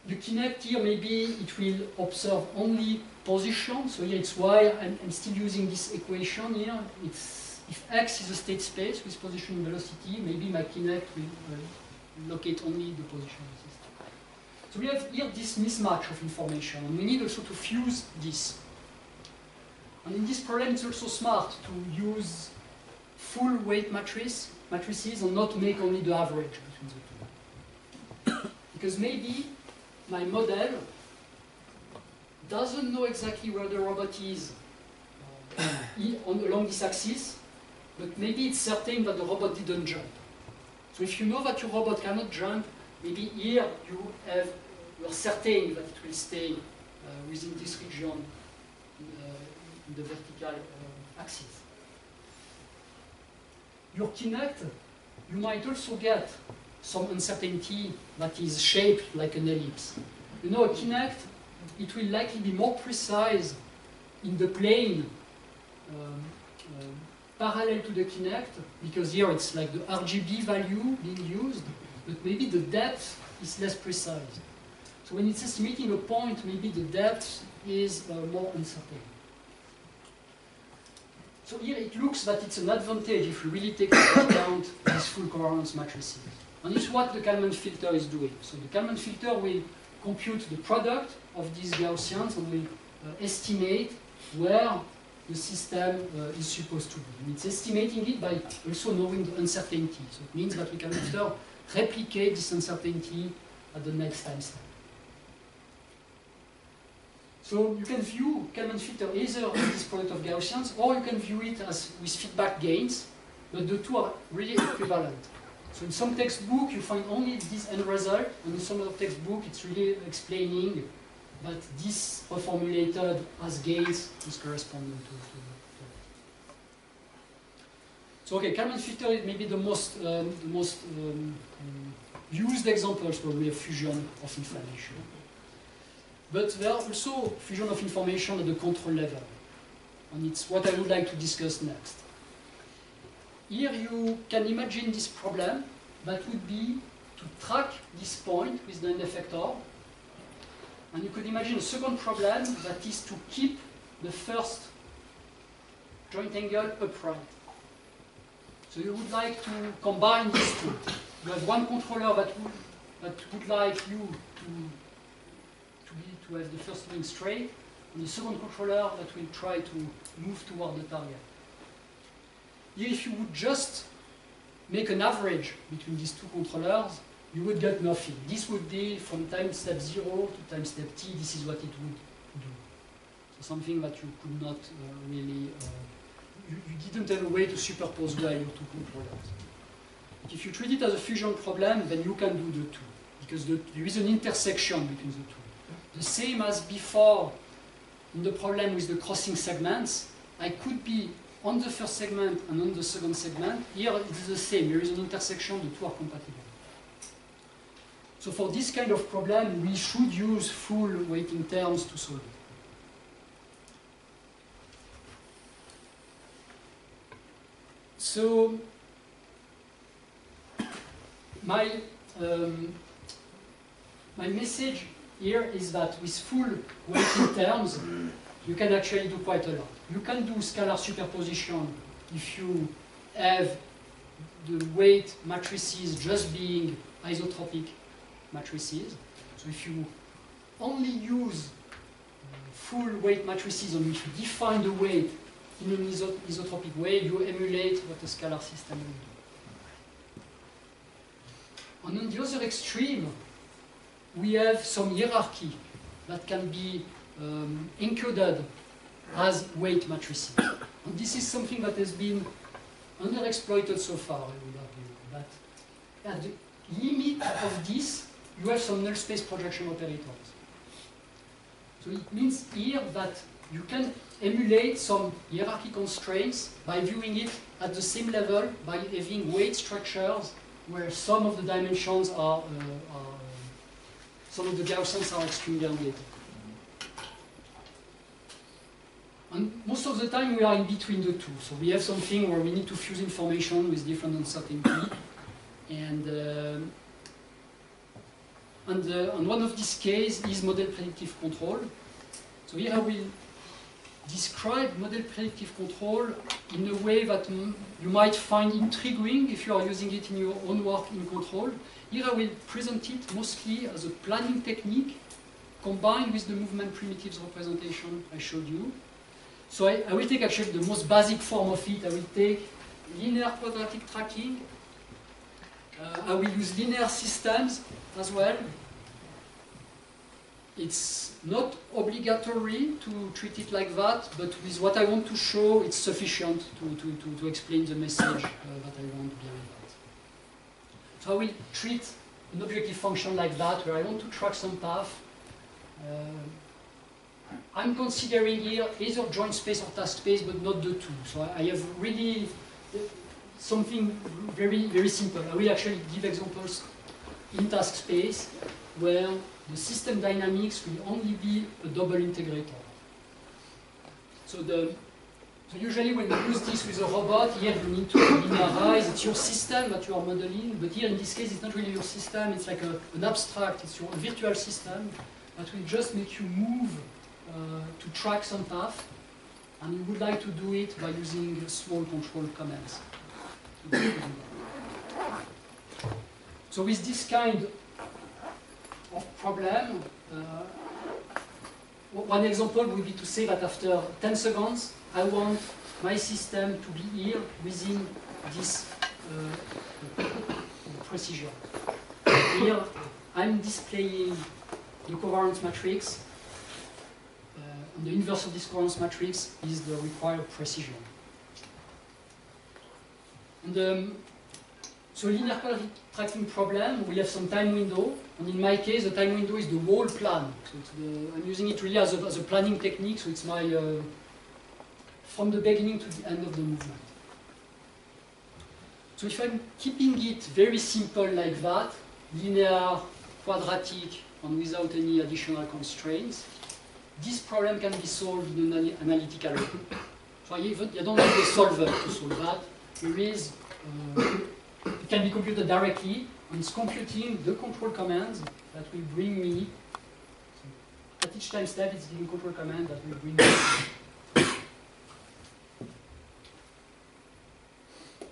The Kinect here, maybe it will observe only position. So here it's why I'm still using this equation here. If x is a state space with position and velocity, maybe my Kinect will locate only the position of the system. So we have here this mismatch of information, and we need also to fuse this. And in this problem, it's also smart to use full weight matrices and not make only the average between the two. Because maybe my model doesn't know exactly where the robot is along this axis, but maybe it's certain that the robot didn't jump. So if you know that your robot cannot jump, maybe here you are certain that it will stay within this region in the vertical axis. Your Kinect, you might also get some uncertainty that is shaped like an ellipse. You know, a Kinect, it will likely be more precise in the plane parallel to the Kinect, because here it's like the RGB value being used, but maybe the depth is less precise. So when it's estimating a point, maybe the depth is more uncertain. So here it looks that it's an advantage if you really take into account these full covariance matrices. And it's what the Kalman filter is doing. So the Kalman filter will compute the product of these Gaussians and will estimate where the system is supposed to be. And it's estimating it by also knowing the uncertainty. So it means that we can after replicate this uncertainty at the next time step. So you can view Kalman filter either as this product of Gaussians, or you can view it as with feedback gains, but the two are really equivalent. So in some textbook you find only this end result, and in some other textbook it's really explaining that this reformulated as gains is corresponding to So okay, Kalman filter is maybe the most used examples where we have fusion of information. But there are also fusion of information at the control level. And it's what I would like to discuss next. Here you can imagine this problem that would be to track this point with the end effector. And you could imagine a second problem that is to keep the first joint angle upright. So you would like to combine these two. You have one controller that would like you to have the first wing straight, and the second controller that will try to move toward the target. Here, if you would just make an average between these two controllers, you would get nothing. This would be from time step 0 to time step t, this is what it would do. So something that you could not really, you didn't have a way to superpose well your two controllers. But if you treat it as a fusion problem, then you can do the two, because there is an intersection between the two. The same as before in the problem with the crossing segments, I could be on the first segment and on the second segment. Here it is the same, there is an intersection, the two are compatible. So for this kind of problem, we should use full weighting terms to solve it. So my message here is that with full weighting terms, you can actually do quite a lot. You can do scalar superposition if you have the weight matrices just being isotropic matrices. So if you only use full weight matrices on which you define the weight in an isotropic way, you emulate what a scalar system will do. And on the other extreme, we have some hierarchy that can be encoded as weight matrices. And this is something that has been underexploited so far, I would argue. But at the limit of this, you have some null space projection operators. So it means here that you can emulate some hierarchy constraints by viewing it at the same level by having weight structures where some of the dimensions are some of the Gaussians are extremely angulated. And most of the time we are in between the two. So we have something where we need to fuse information with different uncertainty. And one of these cases is model predictive control. So here I will describe model predictive control in a way that you might find intriguing if you are using it in your own work in control. Here I will present it mostly as a planning technique combined with the movement primitives representation I showed you. So I will take actually the most basic form of it. I will take linear quadratic tracking. I will use linear systems as well. It's not obligatory to treat it like that, but with what I want to show, it's sufficient to explain the message that I want behind that. So I will treat an objective function like that, where I want to track some path. I'm considering here either joint space or task space, but not the two. So I have really something very, very simple. I will actually give examples in task space where the system dynamics will only be a double integrator. So usually when you use this with a robot, here you need to linearize. It's your system that you are modeling, but here in this case it's not really your system, it's like an abstract, it's your virtual system that will just make you move to track some path, and you would like to do it by using small control commands. So with this kind of problem, one example would be to say that after 10 seconds, I want my system to be here within this precision. Here, I'm displaying the covariance matrix, and the inverse of this covariance matrix is the required precision. And so linear quadratic tracking problem, we have some time window, and in my case, the time window is the whole plan. So it's I'm using it really as a planning technique, so it's my from the beginning to the end of the movement. So if I'm keeping it very simple like that, linear, quadratic, and without any additional constraints, this problem can be solved in an analytical way. So you don't need a solver to solve that. There is, it can be computed directly, and it's computing the control commands that will bring me, so at each time step it's giving control command that will bring me.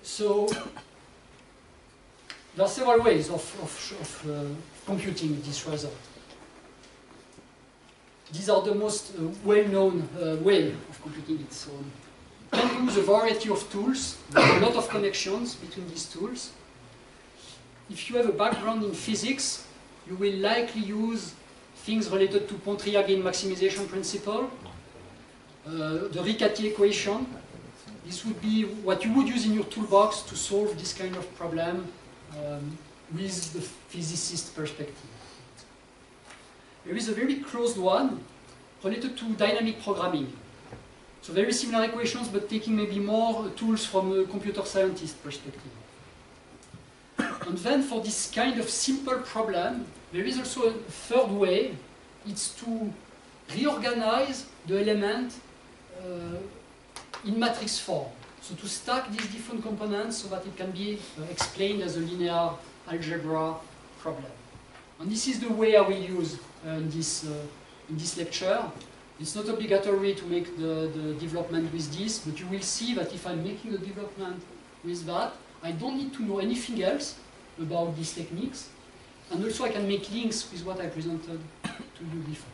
So there are several ways of computing this result. These are the most well-known way of computing it. So you can use a variety of tools. There are a lot of connections between these tools. If you have a background in physics, you will likely use things related to Pontryagin gain maximization principle, the Riccati equation. This would be what you would use in your toolbox to solve this kind of problem with the physicist perspective. There is a very closed one related to dynamic programming. So very similar equations, but taking maybe more tools from a computer scientist perspective. And then for this kind of simple problem, there is also a third way. It's to reorganize the element in matrix form. So to stack these different components so that it can be explained as a linear algebra problem. And this is the way I will use in this lecture. It's not obligatory to make the development with this, but you will see that if I'm making a development with that, I don't need to know anything else about these techniques. And also I can make links with what I presented to you before.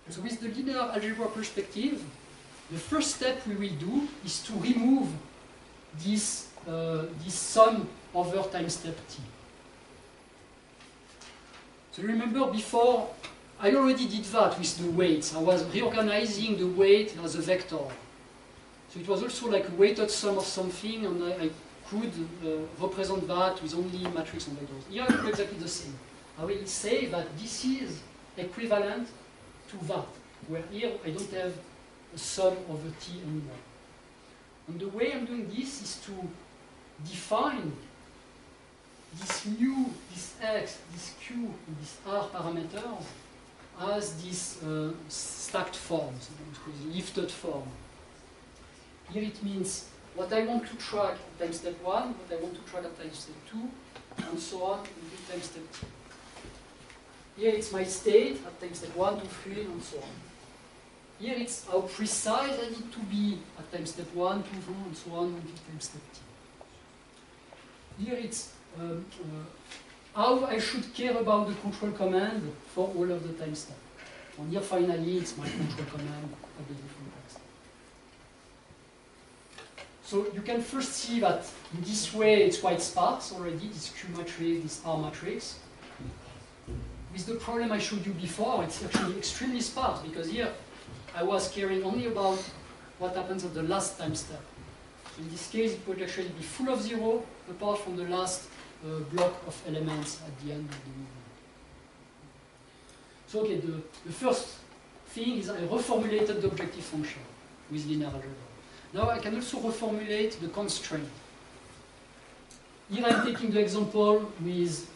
So with the linear algebra perspective, the first step we will do is to remove this sum over time step t. So remember before, I already did that with the weights. I was reorganizing the weight as a vector. So it was also like a weighted sum of something, and I could represent that with only matrix and vectors. Here I do exactly the same. I will say that this is equivalent to that, where here I don't have a sum over t anymore. And the way I'm doing this is to define this mu, this x, this q, and this r parameters as this stacked form, lifted form. Here it means what I want to track at time step 1, what I want to track at time step 2, and so on until time step t. Here it's my state at time step 1, 2, 3, and so on. Here it's how precise I need to be at time step 1, 2, 4, and so on until time step t. Here it's how I should care about the control command for all of the time steps. And here finally it's my control command at the different time steps. So you can first see that in this way it's quite sparse already, this Q matrix, this R matrix. With the problem I showed you before, it's actually extremely sparse because here I was caring only about what happens at the last time step. In this case it would actually be full of 0 apart from the last block of elements at the end of the movement. So okay, the first thing is I reformulated the objective function with linear algebra. Now I can also reformulate the constraint. Here I'm taking the example with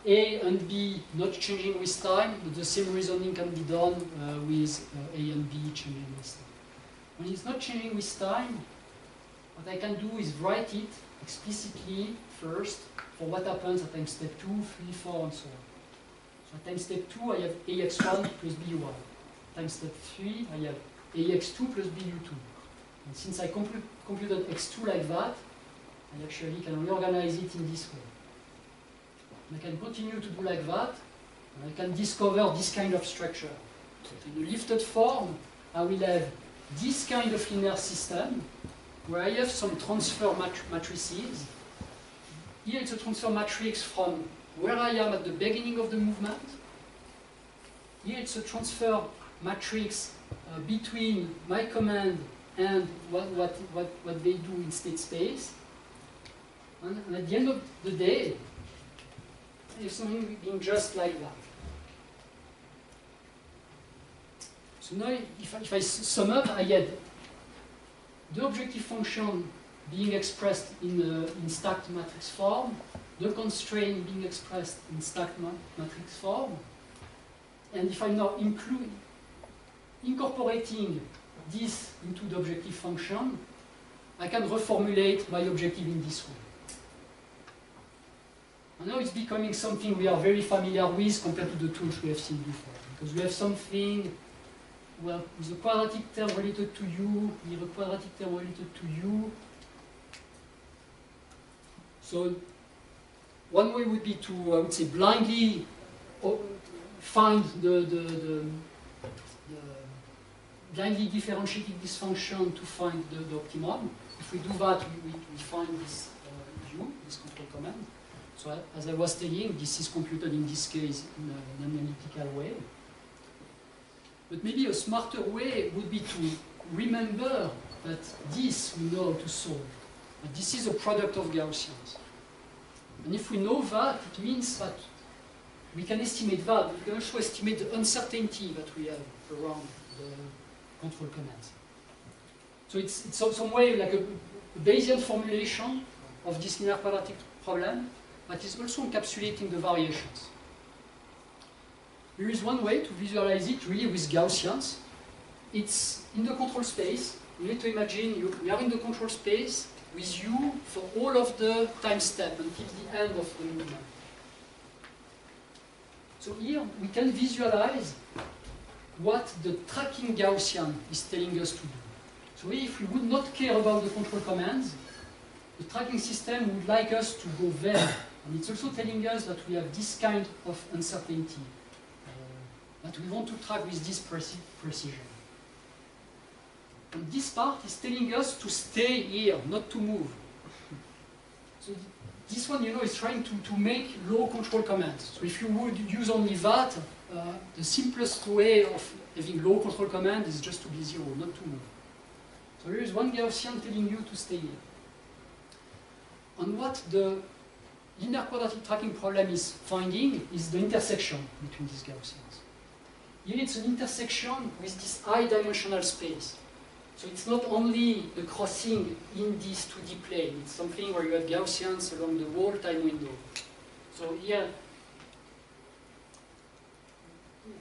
A and B not changing with time, but the same reasoning can be done with A and B changing with time. When it's not changing with time, what I can do is write it explicitly first for what happens at time step 2, 3, 4, and so on. So at time step 2, I have AX1 plus BU1. Time step 3, I have AX2 plus BU2. And since I computed X2 like that, I actually can reorganize it in this way. And I can continue to do like that, and I can discover this kind of structure. So in a lifted form, I will have this kind of linear system, where I have some transfer matrices. Here it's a transfer matrix from where I am at the beginning of the movement. Here it's a transfer matrix between my command and what they do in state space. And at the end of the day, I have something being just like that. So now if I sum up, I had the objective function being expressed in stacked matrix form, the constraint being expressed in stacked matrix form, and if I'm now incorporating this into the objective function, I can reformulate my objective in this way. And now it's becoming something we are very familiar with compared to the tools we have seen before. Because we have something, well, with a quadratic term related to u, here a quadratic term related to u. So one way would be to, I would say, blindly find blindly differentiating this function to find the optimum. If we do that, we find this u, this control command. So as I was telling, this is computed in this case in an analytical way. But maybe a smarter way would be to remember that this we know how to solve. But this is a product of Gaussians. And if we know that, it means that we can estimate that, but we can also estimate the uncertainty that we have around the control commands. So it's some way like a Bayesian formulation of this linear quadratic problem, but is also encapsulating the variations. There is one way to visualize it really with Gaussians. It's in the control space. You need to imagine you are in the control space with u for all of the time step until the end of the movement. So here we can visualize what the tracking Gaussian is telling us to do. So if we would not care about the control commands, the tracking system would like us to go there. And it's also telling us that we have this kind of uncertainty that we want to track with this precision. And this part is telling us to stay here, not to move. So this one, is trying to make low control commands. So if you would use only that, the simplest way of having low control command is just to be 0, not to move. So here is one Gaussian telling you to stay here. And what the linear quadratic tracking problem is finding is the intersection between these Gaussians. Here it's an intersection with this high-dimensional space. So it's not only the crossing in this 2D plane, it's something where you have Gaussians along the whole time window. So here,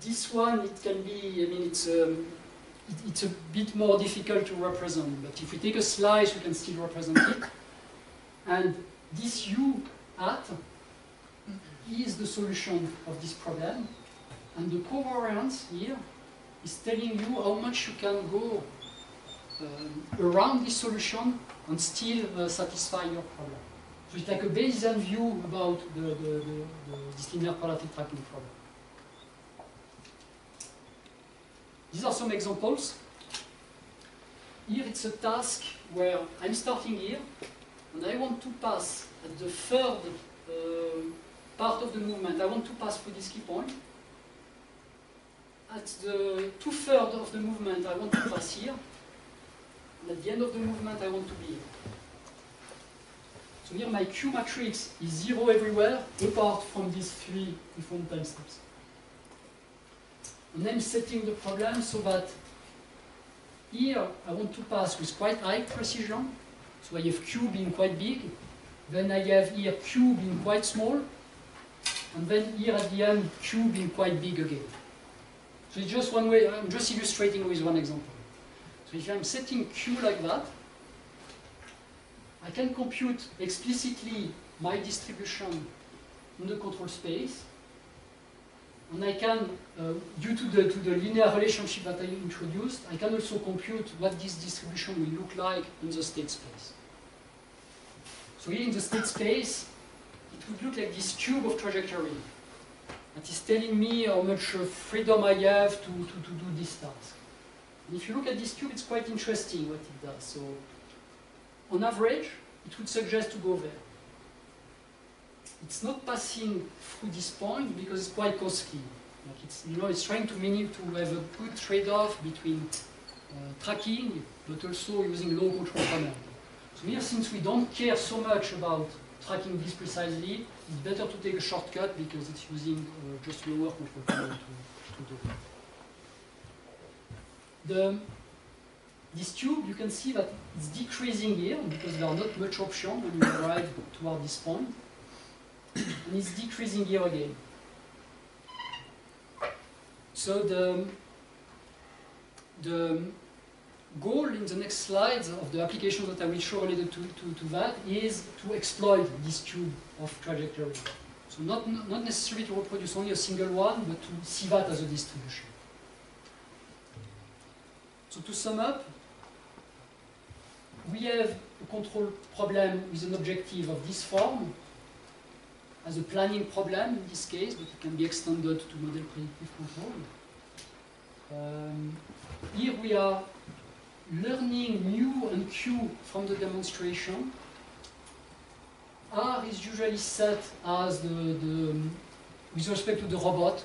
this one, it can be, it's a bit more difficult to represent, but if we take a slice, we can still represent it. And this u hat is the solution of this problem, and the covariance here is telling you how much you can go around this solution and still satisfy your problem. So it's like a Bayesian view about this linear quadratic tracking problem. These are some examples. Here it's a task where I'm starting here, and I want to pass at the third part of the movement, I want to pass through this key point. At the 2/3 of the movement, I want to pass here. And at the end of the movement, I want to be here. So here my Q matrix is 0 everywhere, apart from these 3 different time steps. And I'm setting the problem so that here I want to pass with quite high precision. So I have Q being quite big, then I have here Q being quite small, and then here at the end Q being quite big again. So it's just one way, I'm just illustrating with one example. So if I'm setting Q like that, I can compute explicitly my distribution in the control space, and I can, due to the linear relationship that I introduced, I can also compute what this distribution will look like in the state space. So here in the state space, it would look like this cube of trajectory that is telling me how much freedom I have to do this task. And if you look at this cube, it's quite interesting what it does. So on average, it would suggest to go there. It's not passing through this point because it's quite costly. Like it's trying to have a good trade-off between tracking, but also using low control command. So here, since we don't care so much about tracking this precisely, it's better to take a shortcut because it's using just lower control command to do it. This tube, you can see that it's decreasing here because there are not much options when you arrive toward this point. And it's decreasing here again. So the goal in the next slides of the applications that I will show related to that is to exploit this tube of trajectory. So not necessarily to reproduce only a single one, but to see that as a distribution. So to sum up, we have a control problem with an objective of this form, as a planning problem in this case, but it can be extended to model predictive control. Here we are learning mu and q from the demonstration. R is usually set as with respect to the robot.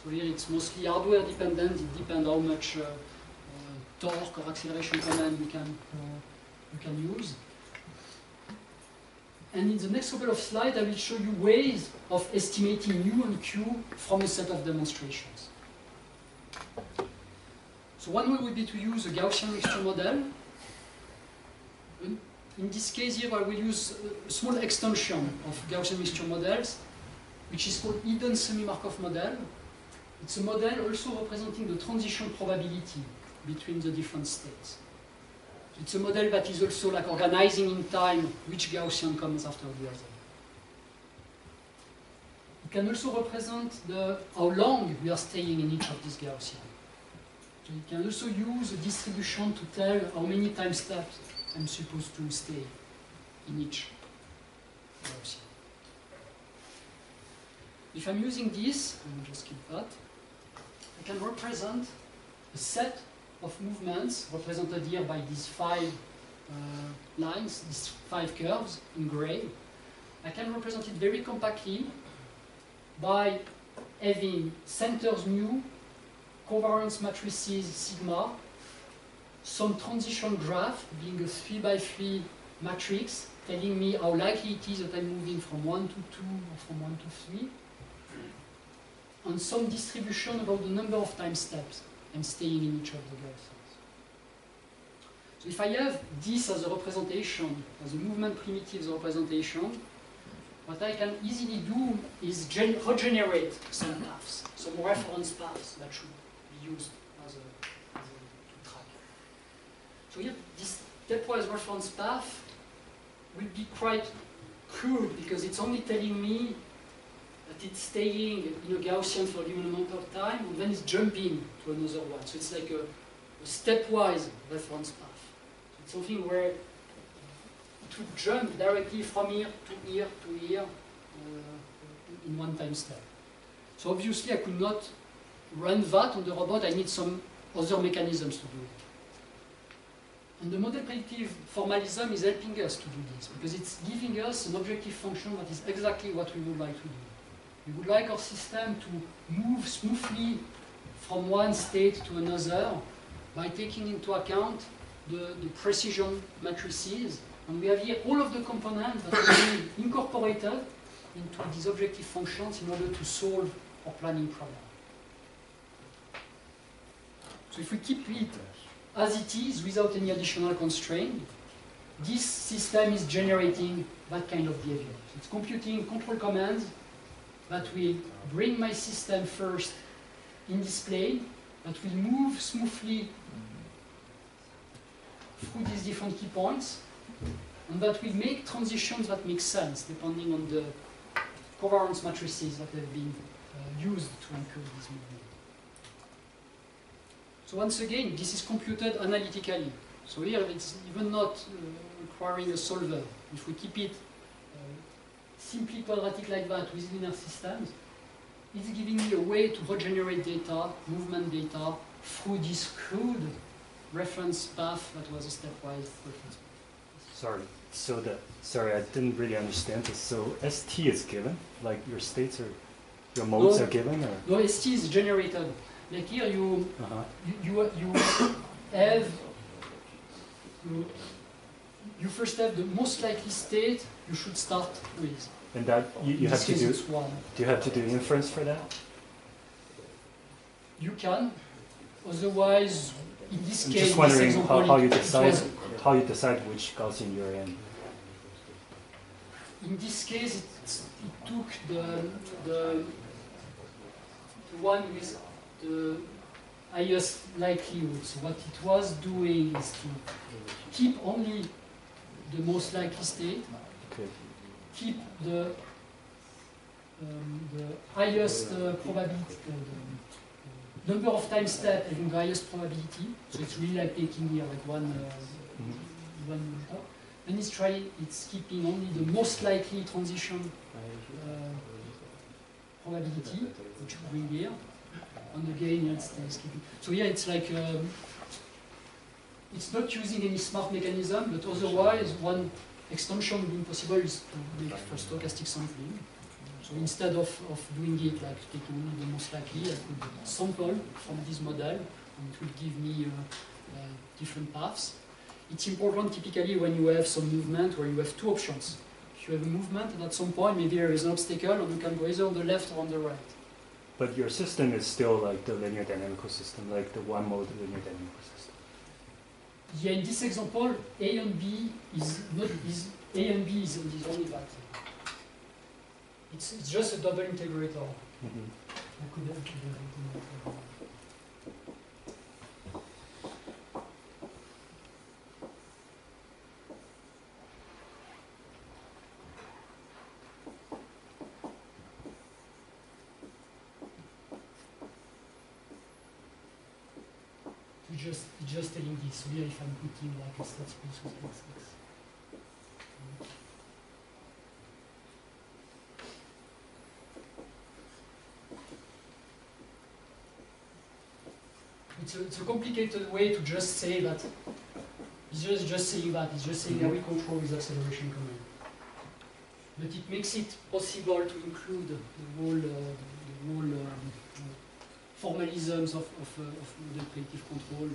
So here it's mostly hardware dependent. It depends how much torque or acceleration command we can use. And in the next couple of slides, I will show you ways of estimating mu and q from a set of demonstrations. So one way would be to use a Gaussian mixture model. In this case here, I will use a small extension of Gaussian mixture models, which is called hidden semi-Markov model. It's a model also representing the transition probability between the different states. It's a model that is also like organizing in time which Gaussian comes after the other. It can also represent how long we are staying in each of these Gaussian. So it can also use a distribution to tell how many time steps I'm supposed to stay in each Gaussian. If I'm using this, I'll just keep that, I can represent a set of movements represented here by these 5 lines, these 5 curves in gray. I can represent it very compactly by having centers mu, covariance matrices sigma, some transition graph being a 3 by 3 matrix telling me how likely it is that I'm moving from 1 to 2 or from 1 to 3, and some distribution about the number of time steps I'm staying in each of the Gaussians. So if I have this as a representation, as a movement primitives representation, what I can easily do is regenerate some paths, some reference paths that should be used as a to track. So here, this stepwise reference path will be quite crude because it's only telling me that it's staying in a Gaussian for a given amount of time and then it's jumping to another one. So it's like a stepwise reference path. So it's something where it would jump directly from here to here to here in one time step. So obviously I could not run that on the robot. I need some other mechanisms to do it. And the model predictive formalism is helping us to do this because it's giving us an objective function that is exactly what we would like to do. We would like our system to move smoothly from one state to another by taking into account the precision matrices. And we have here all of the components that are being incorporated into these objective functions in order to solve our planning problem. So if we keep it as it is without any additional constraint, this system is generating that kind of behavior. So it's computing control commands that will bring my system first in this plane, that will move smoothly through these different key points, and that will make transitions that make sense depending on the covariance matrices that have been used to encode this movement. So once again, this is computed analytically. So here it's even not requiring a solver. If we keep it simply quadratic like that with linear systems, it's giving me a way to regenerate data, movement data, through this crude reference path that was a stepwise reference path. Sorry, I didn't really understand this. So ST is given, like your states or your modes are given, or no, ST is generated. Like here, you have you first have the most likely state you should start with. And that you have to do. One. Do you have to do inference for that? You can. Otherwise, in this I'm case, just wondering this how you decide which Gaussian you're in. In this case, it took the one with the highest likelihood. So what it was doing is to keep only the most likely state, Okay. keep the the highest probability, the number of time steps having the highest probability. So it's really like taking here like one meter. Then it's keeping only the most likely transition probability, which we bring here. And again, it's keeping. So here it's like it's not using any smart mechanism, but otherwise one extension being possible is to make for stochastic sampling. So instead of doing it like taking only the most likely, I could sample from this model, and it will give me different paths. It's important typically when you have some movement where you have two options. If you have a movement, and at some point maybe there is an obstacle, and you can go either on the left or on the right. But your system is still like the linear dynamical system, like the one-mode linear dynamical system. Yeah, in this example, A and B is only that. It's just a double integrator. It's just telling this. So here, if I'm putting like a stats plus with x. It's a complicated way to just say that. It's just saying that. It's just saying that we control with acceleration command. But it makes it possible to include the whole formalisms of model predictive control.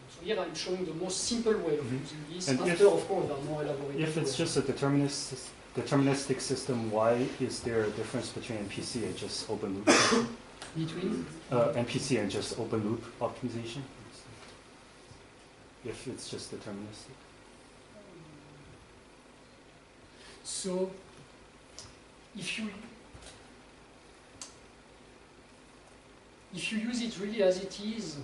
So here I'm showing the most simple way of using this. And after, of course, there are more elaborate. If it's just a deterministic system, why is there a difference between MPC and just open loop? Between? MPC and just open loop optimization? If it's just deterministic. So, if you use it really as it is,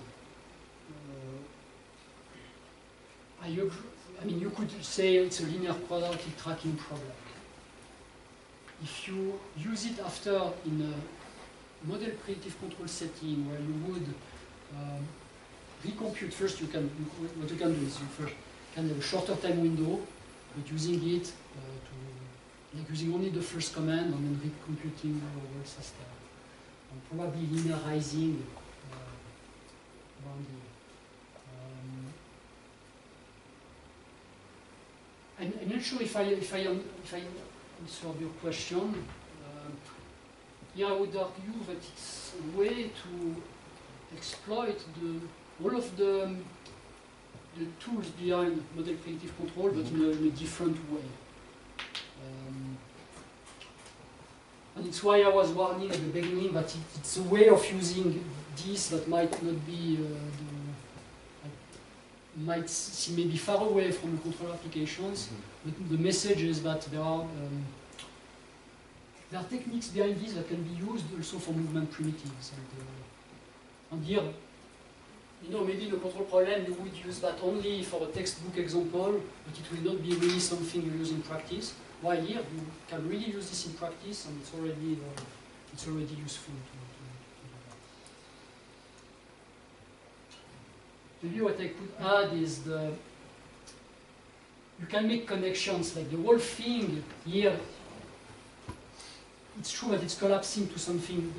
I mean, you could say it's a linear quadratic tracking problem. If you use it after in a model predictive control setting where you would recompute, first what you can do is you first can have a shorter time window, but using it using only the first command and then recomputing the whole system. And probably linearizing around here. I'm not sure if I answered your question. Here I would argue that it's a way to exploit all of the tools behind model predictive control, but in a different way. And it's why I was warning at the beginning that it's a way of using this that might not be, might seem maybe far away from control applications, but the message is that there are techniques behind this that can be used also for movement primitives. And here, maybe in a control problem you would use that only for a textbook example, but it will not be really something you use in practice. While here you can really use this in practice, and it's already useful to do that. Maybe what I could add is you can make connections, like the whole thing here. It's true that it's collapsing to something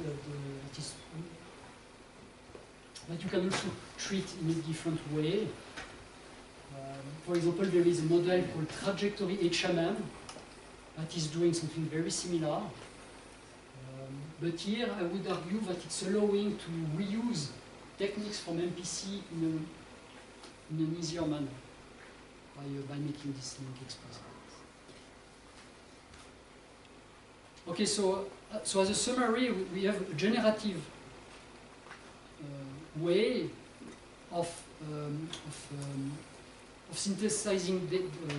that you can also treat in a different way. For example, there is a model called trajectory HMM that is doing something very similar. But here I would argue that it's allowing to reuse techniques from MPC in an easier manner by making this link explicit. Okay, so as a summary, we have a generative way of synthesizing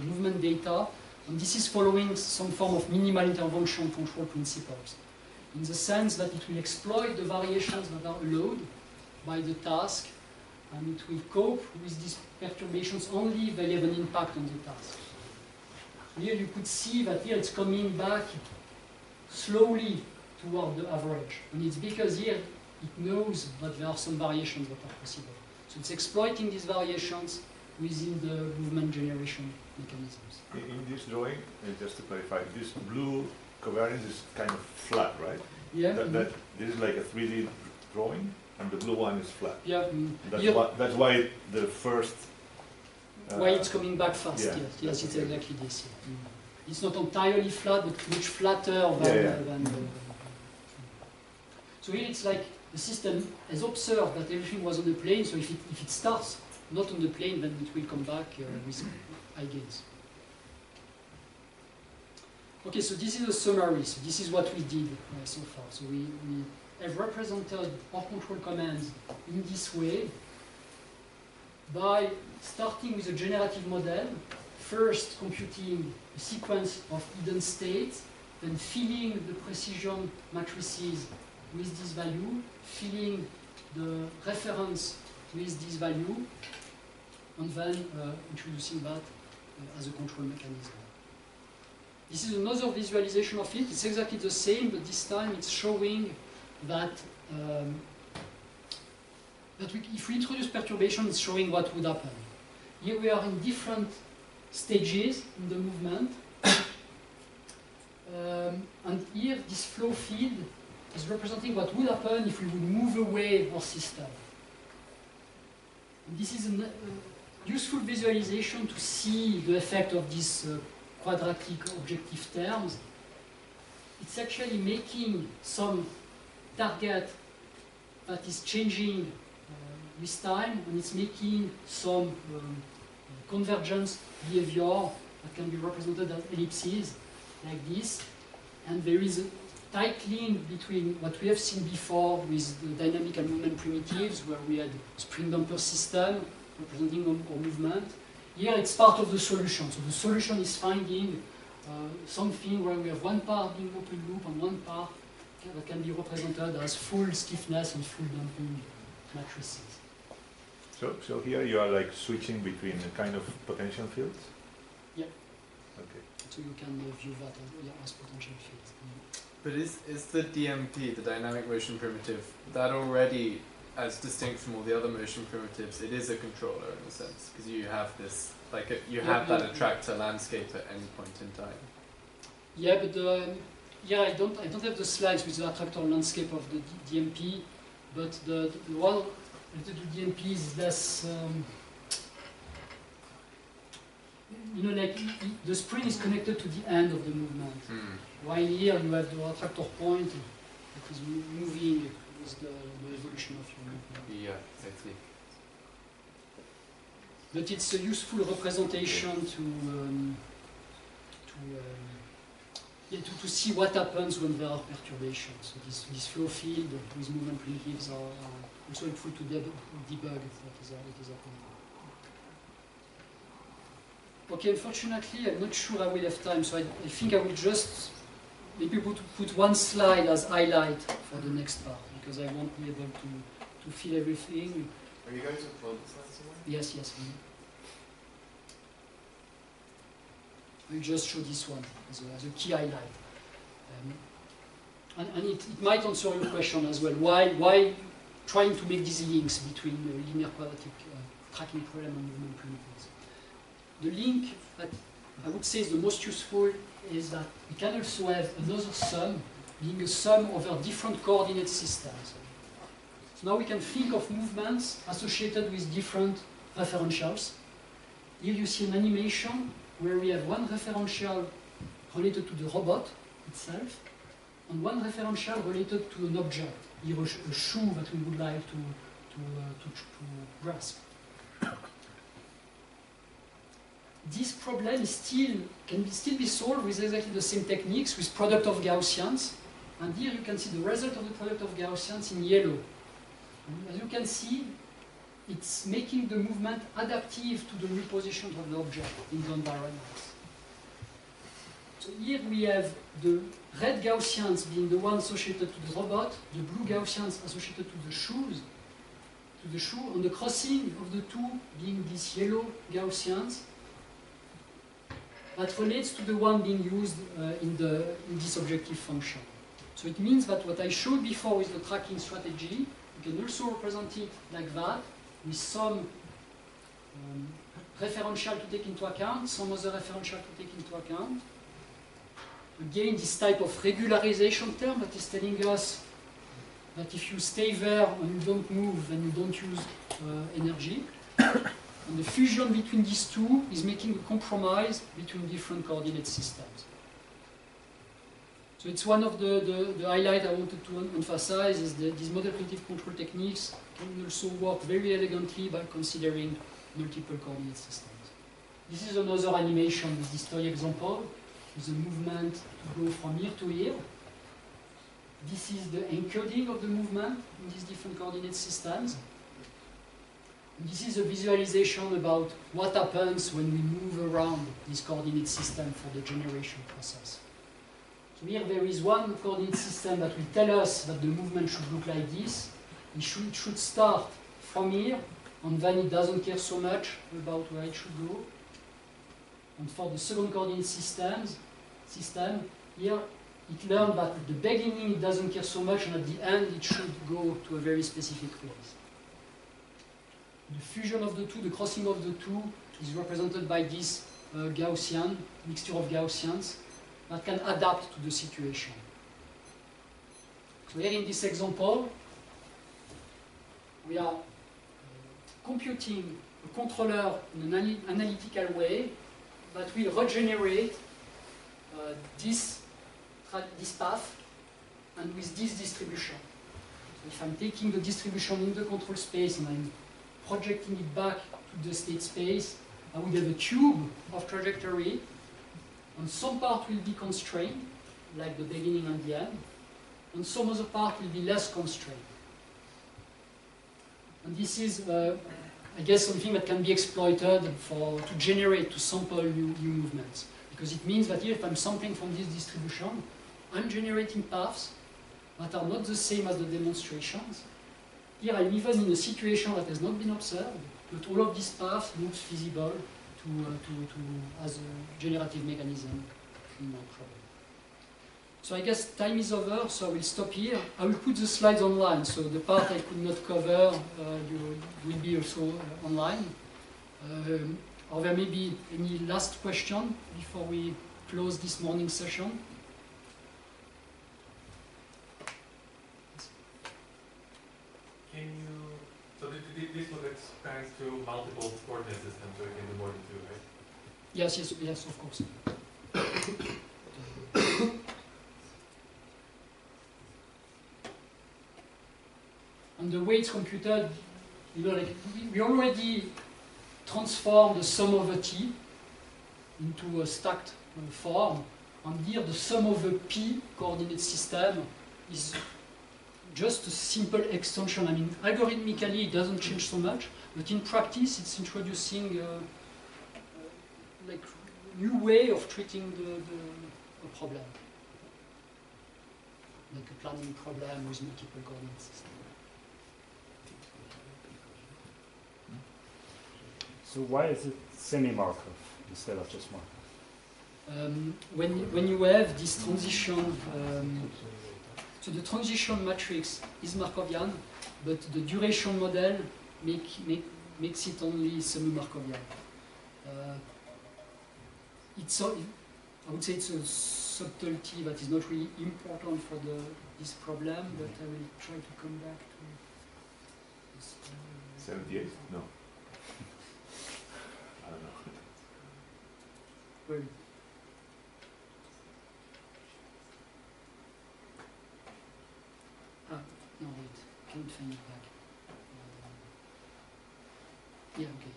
movement data, and this is following some form of minimal intervention control principles, in the sense that it will exploit the variations that are allowed by the task, and it will cope with these perturbations only if they have an impact on the task. Here you could see that here it's coming back slowly toward the average. And it's because here it knows that there are some variations that are possible. So it's exploiting these variations within the movement generation mechanisms. In this drawing, just to clarify, this blue covariance is kind of flat, right? Yeah. This is like a 3D drawing, and the blue one is flat. Yeah. That's why the first. Why it's coming back fast? Yeah, yes, it's exactly this. Yeah. It's not entirely flat, but much flatter than the. So here it's like the system has observed that everything was on the plane. So if it starts not on the plane, then it will come back with high gains. Okay, so this is a summary. So this is what we did so far. So we have represented our control commands in this way by starting with a generative model, first computing a sequence of hidden states, then filling the precision matrices with this value, filling the reference with this value, and then introducing that as a control mechanism. This is another visualization of it. It's exactly the same, but this time it's showing that, if we introduce perturbation, it's showing what would happen. Here we are in different stages in the movement. And here this flow field is representing what would happen if we would move away our system. And this is a useful visualization to see the effect of these quadratic objective terms. It's actually making some target that is changing with time, and it's making some convergence behavior that can be represented as ellipses like this. And there is a tight link between what we have seen before with the dynamic and movement primitives, where we had spring damper system representing our movement. Here it's part of the solution. So the solution is finding something where we have one part being open loop and one part that can be represented as full stiffness and full damping matrices. So here you are like switching between a kind of potential fields? Yeah. Okay. So you can view that as potential fields. But is the DMP, the dynamic motion primitive, that already, as distinct from all the other motion primitives, it is a controller in a sense, because you have this, like you have that attractor landscape at any point in time. Yeah, but I don't have the slides with the attractor landscape of the DMP, but the one related to DMP is less. Like the spring is connected to the end of the movement, while here you have the attractor point that is moving with the evolution of your movement. Yeah, exactly. But it's a useful representation to see what happens when there are perturbations. So this flow field with movement primitives are also helpful to debug what is happening. Okay, unfortunately, I'm not sure I will have time, so I think I will just maybe put one slide as highlight for the next part, because I won't be able to fill everything. Are you going to upload the slides somewhere? Yes. I'll just show this one as a key highlight. And it might answer your question as well. Why trying to make these links between linear quadratic tracking problem and movement primitives? The link that I would say is the most useful is that we can also have another sum, being a sum over different coordinate systems. So now we can think of movements associated with different referentials. Here you see an animation where we have one referential related to the robot itself, and one referential related to an object, here a shoe that we would like to grasp. This problem can still be solved with exactly the same techniques, with product of Gaussians. And here you can see the result of the product of Gaussians in yellow. And as you can see, it's making the movement adaptive to the reposition of the object in the environment. So here we have the red Gaussians being the one associated to the robot, the blue Gaussians associated to the shoe, and the crossing of the two being these yellow Gaussians. that relates to the one being used in this objective function. So it means that what I showed before with the tracking strategy, you can also represent it like that, with some referential to take into account, some other referential to take into account. Again, this type of regularization term that is telling us that if you stay there and you don't move, then you don't use energy. And the fusion between these two is making a compromise between different coordinate systems. So it's one of the highlights I wanted to emphasize is that these model predictive control techniques can also work very elegantly by considering multiple coordinate systems. This is another animation with this toy example, with the movement to go from here to here. This is the encoding of the movement in these different coordinate systems. And this is a visualization about what happens when we move around this coordinate system for the generation process. So here there is one coordinate system that will tell us that the movement should look like this. It should start from here, and then it doesn't care so much about where it should go. And for the second coordinate system, here it learned that at the beginning it doesn't care so much, and at the end it should go to a very specific place. The fusion of the two, the crossing of the two, is represented by this Gaussian, mixture of Gaussians, that can adapt to the situation. So here in this example, we are computing a controller in an analytical way that will regenerate this path and with this distribution. So if I'm taking the distribution in the control space and I'm projecting it back to the state space, I would have a tube of trajectory, and some part will be constrained, like the beginning and the end, and some other part will be less constrained. And this is, I guess, something that can be exploited to generate, to sample new movements. Because it means that here, if I'm sampling from this distribution, I'm generating paths that are not the same as the demonstrations. Here I'm even in a situation that has not been observed, but all of these paths looks feasible as a generative mechanism in my problem. So I guess time is over, so I will stop here. I will put the slides online, so the part I could not cover will be also online. Are there maybe any last question before we close this morning session? Can you, so this would expand to multiple coordinate systems, so you can do more than two, right? Yes, of course. And the way it's computed, like we already transformed the sum over t into a stacked form, and here the sum over p coordinate system is just a simple extension. I mean, algorithmically it doesn't change so much, but in practice it's introducing like new way of treating a problem, like a planning problem with multiple coordinate systems. So why is it semi-Markov instead of just Markov? When you have this transition, so the transition matrix is Markovian, but the duration model makes it only semi-Markovian. I would say it's a subtlety that is not really important for this problem, but I will try to come back to this. 78? No. I don't know. Well, no, wait, can't find it back. Yeah, okay.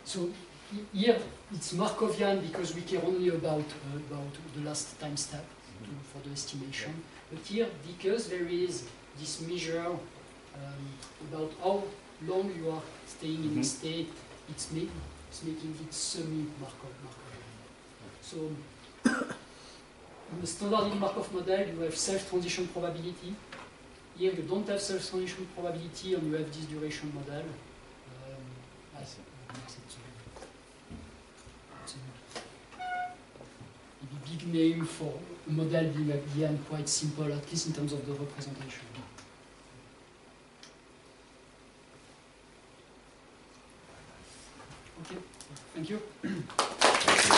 So here it's Markovian because we care only about the last time step for the estimation. But here, because there is this measure about how long you are staying in a state, it's making it semi-Markovian. So in the standard Markov model, you have self-transition probability. Here you don't have self-transition probability, and you have this duration model. I see. It's a big name for a model being again quite simple, at least in terms of the representation. Okay, thank you.